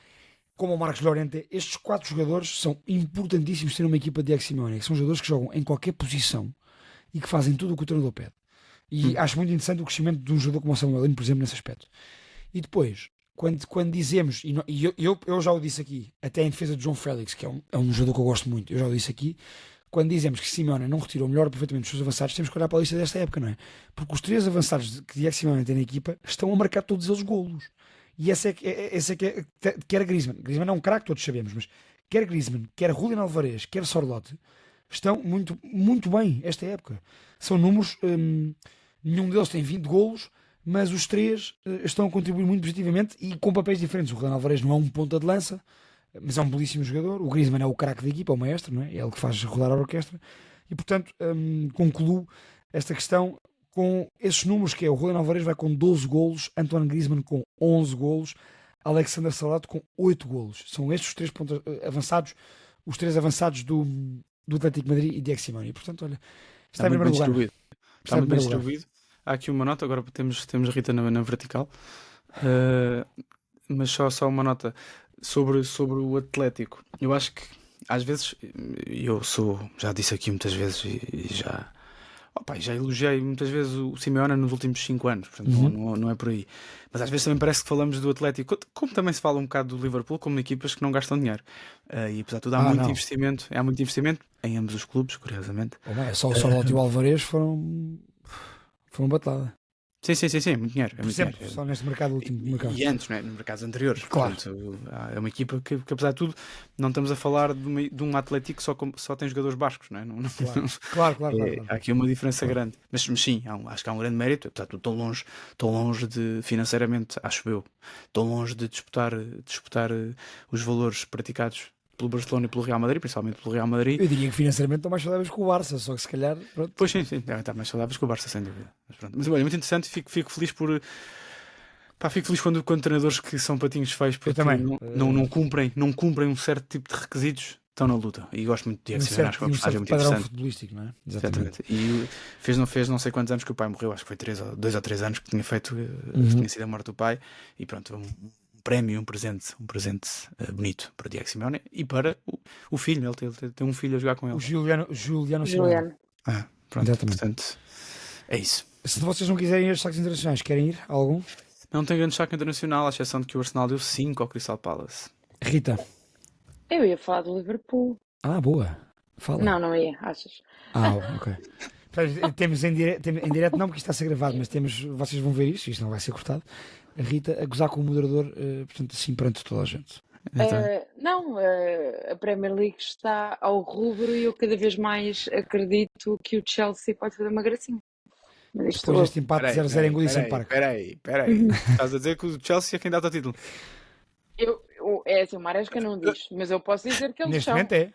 como o Marcos Llorente. Estes 4 jogadores são importantíssimos ter uma equipa de Diego Simeone, que são jogadores que jogam em qualquer posição e que fazem tudo o que o treinador pede. E acho muito interessante o crescimento de um jogador como o Samuel Lino, por exemplo, nesse aspecto. E depois, quando dizemos, e eu já o disse aqui, até em defesa de João Félix, que é um jogador que eu gosto muito, eu já o disse aqui, quando dizemos que Simeone não retirou o melhor aproveitamento dos seus avançados, temos que olhar para a lista desta época, não é? Porque os 3 avançados que Diego Simeone tem na equipa estão a marcar todos eles golos. E esse é que quer Griezmann. Griezmann é um craque, todos sabemos, mas quer Griezmann, quer Julián Álvarez, quer Sordot, estão muito, muito bem esta época. São números, nenhum deles tem 20 golos, mas os 3 estão a contribuir muito positivamente e com papéis diferentes. O Julián Álvarez não é um ponta de lança, mas é um belíssimo jogador. O Griezmann é o craque da equipa, é o maestro, não é? É ele que faz rodar a orquestra. E portanto, concluo esta questão com esses números, que é o Julián Álvarez vai com 12 golos, Antoine Griezmann com 11 golos, Alexander Sørloth com 8 golos. São estes os 3 pontos avançados, os 3 avançados do Atlético de Madrid e Diego Simeone. E portanto, olha, está em primeiro lugar. Está muito bem distribuído. Há aqui uma nota, agora temos a Rita na vertical, mas só uma nota sobre o Atlético. Eu acho que às vezes, já disse aqui muitas vezes e já elogiei muitas vezes o Simeone nos últimos 5 anos, portanto não é por aí. Mas às vezes também parece que falamos do Atlético, como também se fala um bocado do Liverpool, como equipas que não gastam dinheiro. E apesar de tudo, há muito investimento em ambos os clubes, curiosamente. Só o Sordot e o Álvarez foram batalha. Sim, é muito dinheiro. É muito Sempre, dinheiro. só neste mercado, o último mercado. E antes, não é? Nos mercados anteriores. Claro. Portanto, é uma equipa que, apesar de tudo, não estamos a falar de um Atlético que só tem jogadores bascos, não é? Claro. Há aqui uma diferença grande. Mas sim, acho que há um grande mérito. Apesar de tudo, tão longe de, financeiramente, acho eu, tão longe de disputar os valores praticados pelo Barcelona e pelo Real Madrid, principalmente pelo Real Madrid. Eu diria que financeiramente estão mais saudáveis que o Barça, só que se calhar. Pronto. Pois sim, devem estar mais saudáveis que o Barça, sem dúvida. Mas olha, muito interessante, fico feliz por. Pá, fico feliz quando treinadores que são patinhos feios porque também. não cumprem um certo tipo de requisitos, estão na luta. E gosto muito de Diego Simeone, acho que é uma personagem muito padrão interessante. futebolístico, não é? Exatamente. E fez não sei quantos anos que o pai morreu, acho que foi 2 ou 3 anos que tinha feito, tinha sido a morte do pai, e pronto, um prémio, um presente bonito para Diego Simeone e para o filho. Ele tem um filho a jogar com ele. O Juliano Simeone. Pronto, Exatamente. portanto, é isso. Se vocês não quiserem ir aos destaques internacionais, querem ir? Algum? Não tem grande destaque internacional, à exceção de que o Arsenal deu 5 ao Crystal Palace. Rita. Eu ia falar do Liverpool. Ah, boa. Fala. Não ia, achas? Ok. Portanto, temos em direto não, porque isto está a ser gravado, mas vocês vão ver isto não vai ser cortado. A Rita a gozar com o moderador, portanto, assim perante toda a gente. A Premier League está ao rubro e eu cada vez mais acredito que o Chelsea pode fazer uma gracinha. Mas isto Depois deste empate 0-0 em Goodison Park. Peraí. Estás a dizer que o Chelsea é quem dá o título? é assim, o Maresca não diz, mas eu posso dizer que eles Neste são. momento é.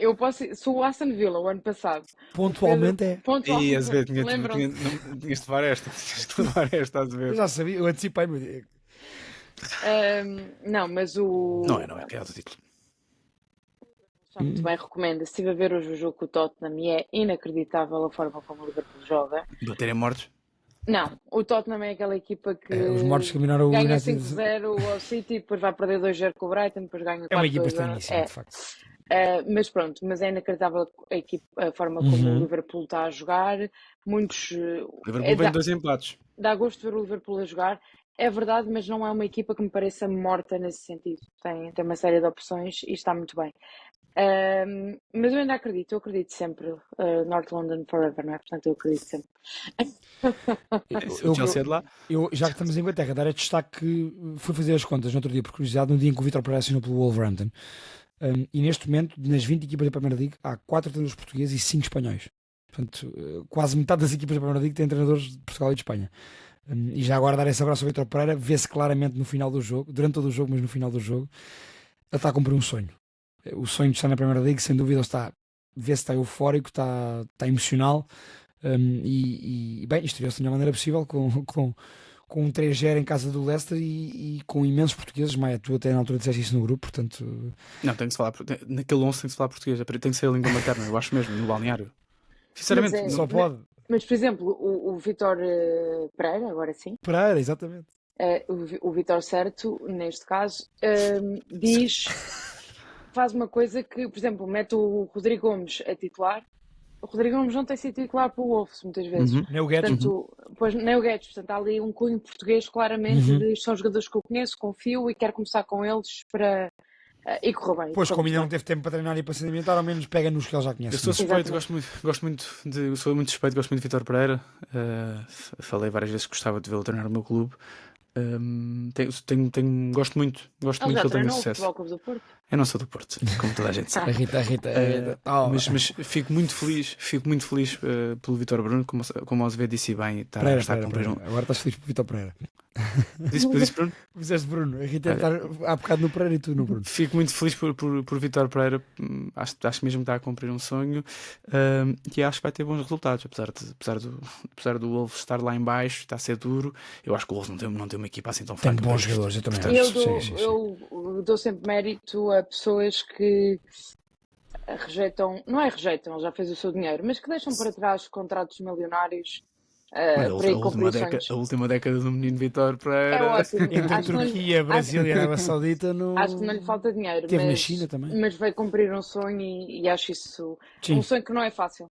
Eu posso. Sou o Aston Villa o ano passado. Pontualmente é. E às vezes Lembram-se? tinhas de levar esta. Estás a ver? Eu já sabia, eu antecipei-me. Não, mas o. Não é quem dá o título. Já muito bem recomendo. Se estiver a ver hoje o jogo com o Tottenham e é inacreditável a forma como o Liverpool joga. Baterem mortos? Não, o Tottenham é aquela equipa que Os mortos que eliminaram o ganha United. 5-0 ao City, depois vai perder 2-0 com o Brighton, depois ganha 4-2. É uma equipa estranhíssima, de facto. Mas pronto, mas é inacreditável a forma como o Liverpool está a jogar. Muitos. O Liverpool vem 2 empates. Dá gosto de ver o Liverpool a jogar. É verdade, mas não é uma equipa que me pareça morta nesse sentido. Tem uma série de opções e está muito bem. Mas eu ainda acredito, sempre. North London Forever, não é? Portanto, eu acredito sempre. O Chelsea é de lá. Já que estamos em Inglaterra, dar a destaque que fui fazer as contas no outro dia, por curiosidade, no dia em que o Vitor Pereira assinou pelo Wolverhampton. E neste momento, nas 20 equipas da Premier League, há 4 treinadores portugueses e 5 espanhóis. Portanto, quase metade das equipas da Premier League têm treinadores de Portugal e de Espanha. E já agora dar esse abraço ao Vitor Pereira, vê-se claramente no final do jogo, durante todo o jogo, mas no final do jogo, ele está a cumprir um sonho. O sonho de estar na Premier League, sem dúvida, vê-se está eufórico, está emocional, e bem, estreou-se da melhor maneira possível com um 3-0 em casa do Leicester e com imensos portugueses. Maia, tu até na altura disseste isso no grupo, portanto... Não, tem que se falar, naquele 11 tem que se falar português, tem que ser a língua materna, eu acho mesmo, no balneário. Sinceramente, só pode. Mas, por exemplo, o Vitor Pereira, agora sim. Pereira, exatamente. O Vitor Certo, neste caso, faz uma coisa que, por exemplo, mete o Rodrigo Gomes a titular. O Rodrigo Gomes não tem sido titular pelo Wolves muitas vezes. Nem o Guedes. Nem o Guedes. Portanto, há ali um cunho português, claramente, são jogadores que eu conheço, confio e quero começar com eles para... e correu bem. Pois, como ainda não teve tempo para treinar e para se alimentar, ao menos pega nos que ele já conhece. Eu sou suspeito, sou muito suspeito, gosto muito de Vitor Pereira. Falei várias vezes que gostava de vê-lo treinar no meu clube. Gosto muito que ele tenha sucesso. Eu não sou do Porto, como toda a gente sabe. A Rita. Mas fico muito feliz pelo Vítor Bruno, como o Azevedo disse bem, está a cumprir um... Agora estás feliz por Vítor Pereira. Disse Bruno? Fizeste Bruno. A Rita está há bocado no Pereira e tu no Bruno. Fico muito feliz por Vítor Pereira. Acho mesmo que está a cumprir um sonho, e acho que vai ter bons resultados, apesar do Wolves estar lá em baixo, está a ser duro. Eu acho que o Wolves não tem uma equipa assim tão fraca. Tem bons jogadores, eu também acho. Eu dou sempre mérito a pessoas que rejeitam, não é rejeitam, ele já fez o seu dinheiro, mas que deixam para trás contratos milionários para ir competições. A última década do menino Vítor Pereira. É ótimo. Entre a Turquia, Brasil e a Arábia Saudita acho que não lhe falta dinheiro. Teve na China também. Mas veio cumprir um sonho e acho isso um sonho que não é fácil.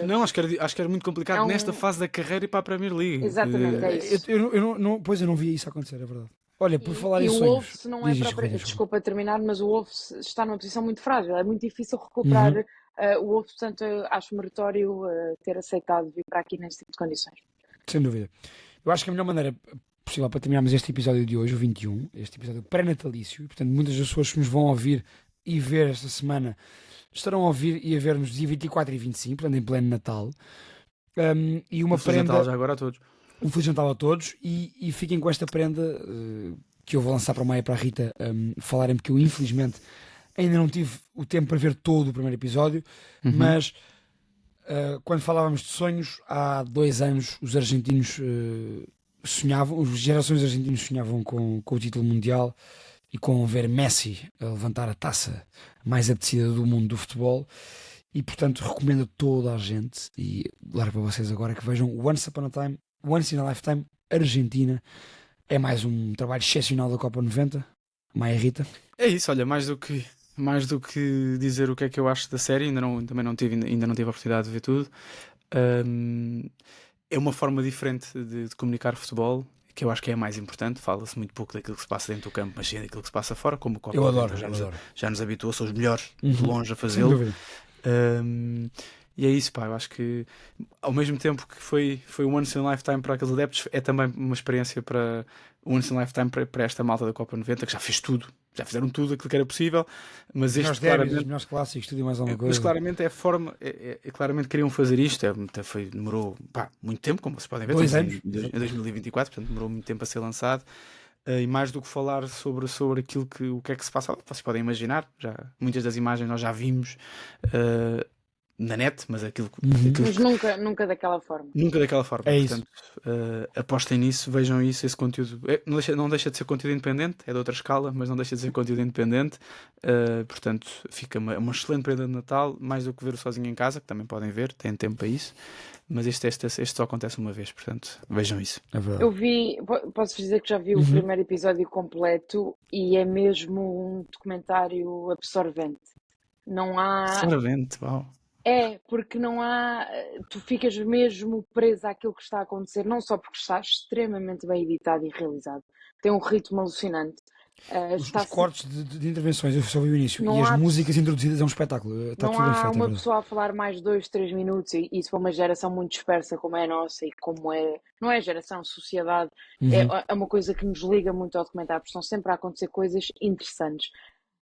Não, acho que era muito complicado nesta fase da carreira e para a Premier League. Exatamente, é isso. Eu não vi isso acontecer, é verdade. Olha, por falar em sonhos... E o Wolves não é propriamente... Desculpa terminar, mas o Wolves está numa posição muito frágil. É muito difícil recuperar o Wolves, portanto acho meritório ter aceitado vir para aqui neste tipo de condições. Sem dúvida. Eu acho que a melhor maneira possível para terminarmos este episódio de hoje, o 21, este episódio pré-natalício, e portanto muitas das pessoas que nos vão ouvir e ver esta semana estarão a ouvir e a ver-nos dia 24 e 25, portanto em pleno Natal. E uma Feliz prenda, Natal já agora a todos. um Feliz Natal a todos, e fiquem com esta prenda que eu vou lançar para a Maia e para a Rita falarem, porque eu infelizmente ainda não tive o tempo para ver todo o primeiro episódio, mas quando falávamos de sonhos, há 2 anos os argentinos sonhavam, as gerações argentinas sonhavam com o título mundial e com ver Messi a levantar a taça mais apetecida do mundo do futebol, e portanto recomendo a toda a gente, e largo para vocês agora, que vejam Once Upon a Time, Once in a Lifetime Argentina. É mais um trabalho excepcional da Copa 90. Maia Rita. É isso, olha, mais do que dizer o que é que eu acho da série, ainda não tive a oportunidade de ver tudo. É uma forma diferente de comunicar futebol, que eu acho que é a mais importante. Fala-se muito pouco daquilo que se passa dentro do campo, mas sim daquilo que se passa fora, como o Copa Eu 90 adoro. já nos habituou, são os melhores de longe a Sem fazê-lo. dúvida. E é isso, pá, eu acho que ao mesmo tempo que foi um once in a lifetime para aqueles adeptos, é também uma experiência para once in a lifetime para esta malta da Copa 90, que já fez tudo, já fizeram tudo aquilo que era possível, mas Melhores este derbys, os claramente, melhores clássicos, tudo e mais alguma mas coisa. claramente é a forma, claramente queriam fazer isto, demorou muito tempo, como vocês podem ver, 2 estamos anos. em 2024, portanto demorou muito tempo a ser lançado. E mais do que falar sobre aquilo o que é que se passa, vocês podem imaginar, já, muitas das imagens nós já vimos na net, mas Mas nunca daquela forma. nunca daquela forma. É Portanto, apostem nisso, vejam isso, esse conteúdo. Não deixa de ser conteúdo independente, é de outra escala, mas não deixa de ser conteúdo independente. Portanto, fica uma excelente prenda de Natal, mais do que ver sozinho em casa, que também podem ver, têm tempo para isso. Mas este só acontece uma vez, portanto, vejam isso. É verdade. Eu vi, posso dizer que já vi o primeiro episódio completo e é mesmo um documentário absorvente. Não há. Sinceramente, uau. É, porque não há. Tu ficas mesmo presa àquilo que está a acontecer, não só porque está extremamente bem editado e realizado, tem um ritmo alucinante. Os cortes de intervenções, eu só vi o início, Não e as há- músicas introduzidas é um espetáculo. Está Não tudo bem há feito, é uma verdade. pessoa a falar mais 2, 3 minutos, e isso para uma geração muito dispersa como é a nossa e como é. Não é geração, sociedade, é uma coisa que nos liga muito ao documentário, porque estão sempre a acontecer coisas interessantes.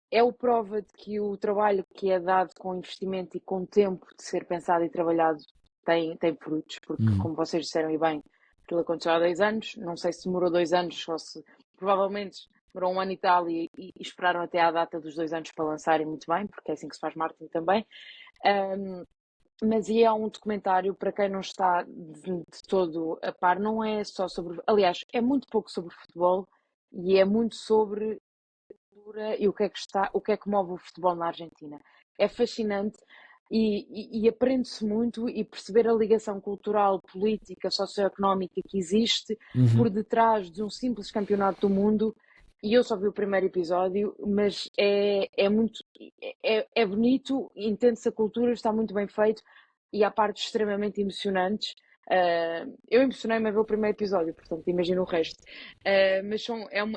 É o prova de que o trabalho que é dado com investimento e com tempo de ser pensado e trabalhado tem frutos, porque, como vocês disseram e bem, aquilo aconteceu há 2 anos, não sei se demorou 2 anos, ou se provavelmente demorou 1 ano e tal, e esperaram até à data dos 2 anos para lançarem, muito bem, porque é assim que se faz marketing também. Mas é um documentário, para quem não está de todo a par, não é só sobre. Aliás, é muito pouco sobre futebol e é muito sobre e o que é que move o futebol na Argentina. É fascinante e aprende-se muito, e perceber a ligação cultural, política, socioeconómica que existe por detrás de um simples campeonato do mundo. E eu só vi o primeiro episódio, mas é muito bonito, entende-se a cultura, está muito bem feito e há partes extremamente emocionantes. Eu emocionei-me a ver o primeiro episódio, portanto imagino o resto. Mas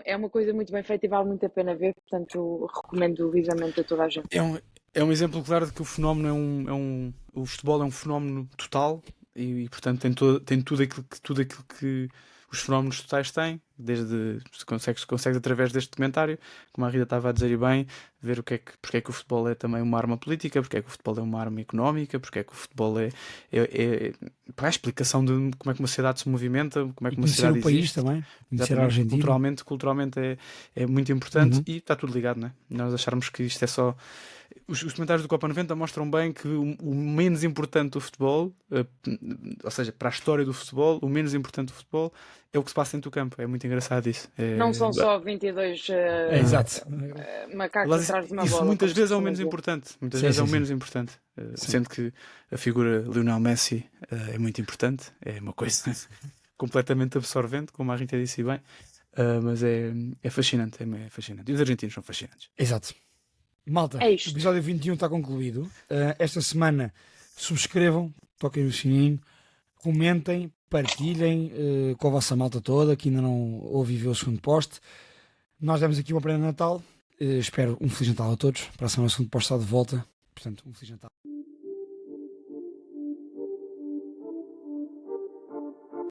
é uma coisa muito bem feita e vale muito a pena ver, portanto recomendo vivamente a toda a gente. É um exemplo claro de que o fenómeno o futebol é um fenómeno total e portanto tem tudo aquilo que os fenómenos totais têm, desde consegues através deste documentário, como a Rita estava a dizer e bem, ver porque é que o futebol é também uma arma política, porque é que o futebol é uma arma económica, porque é que o futebol é a explicação de como é que uma sociedade se movimenta, como é que uma Conhecer sociedade o país existe. também, conhecer a Exatamente. Argentina. Culturalmente é muito importante e está tudo ligado, não é? Nós acharmos que isto é só. Os comentários do Copa 90 mostram bem que o menos importante do futebol, ou seja, para a história do futebol, o menos importante do futebol é o que se passa dentro do campo. É muito engraçado isso. Não são só 22 Exato. macacos Aliás, atrás de uma isso bola. muitas como vezes é o se menos costuma importante. Muitas Sim, vezes é o sim, menos sim. importante. Sendo que a figura Lionel Messi é muito importante. É uma coisa completamente absorvente, como a Rita disse bem. Mas é fascinante. É fascinante. E os argentinos são fascinantes. Exato. Malta, É o isto. episódio 21 está concluído. Esta semana subscrevam, toquem no sininho, comentem, partilhem com a vossa malta toda, que ainda não ouve e vê o segundo post. Nós demos aqui uma prenda de Natal. Espero um Feliz Natal a todos. Para a semana o segundo post está de volta. Portanto, um Feliz Natal.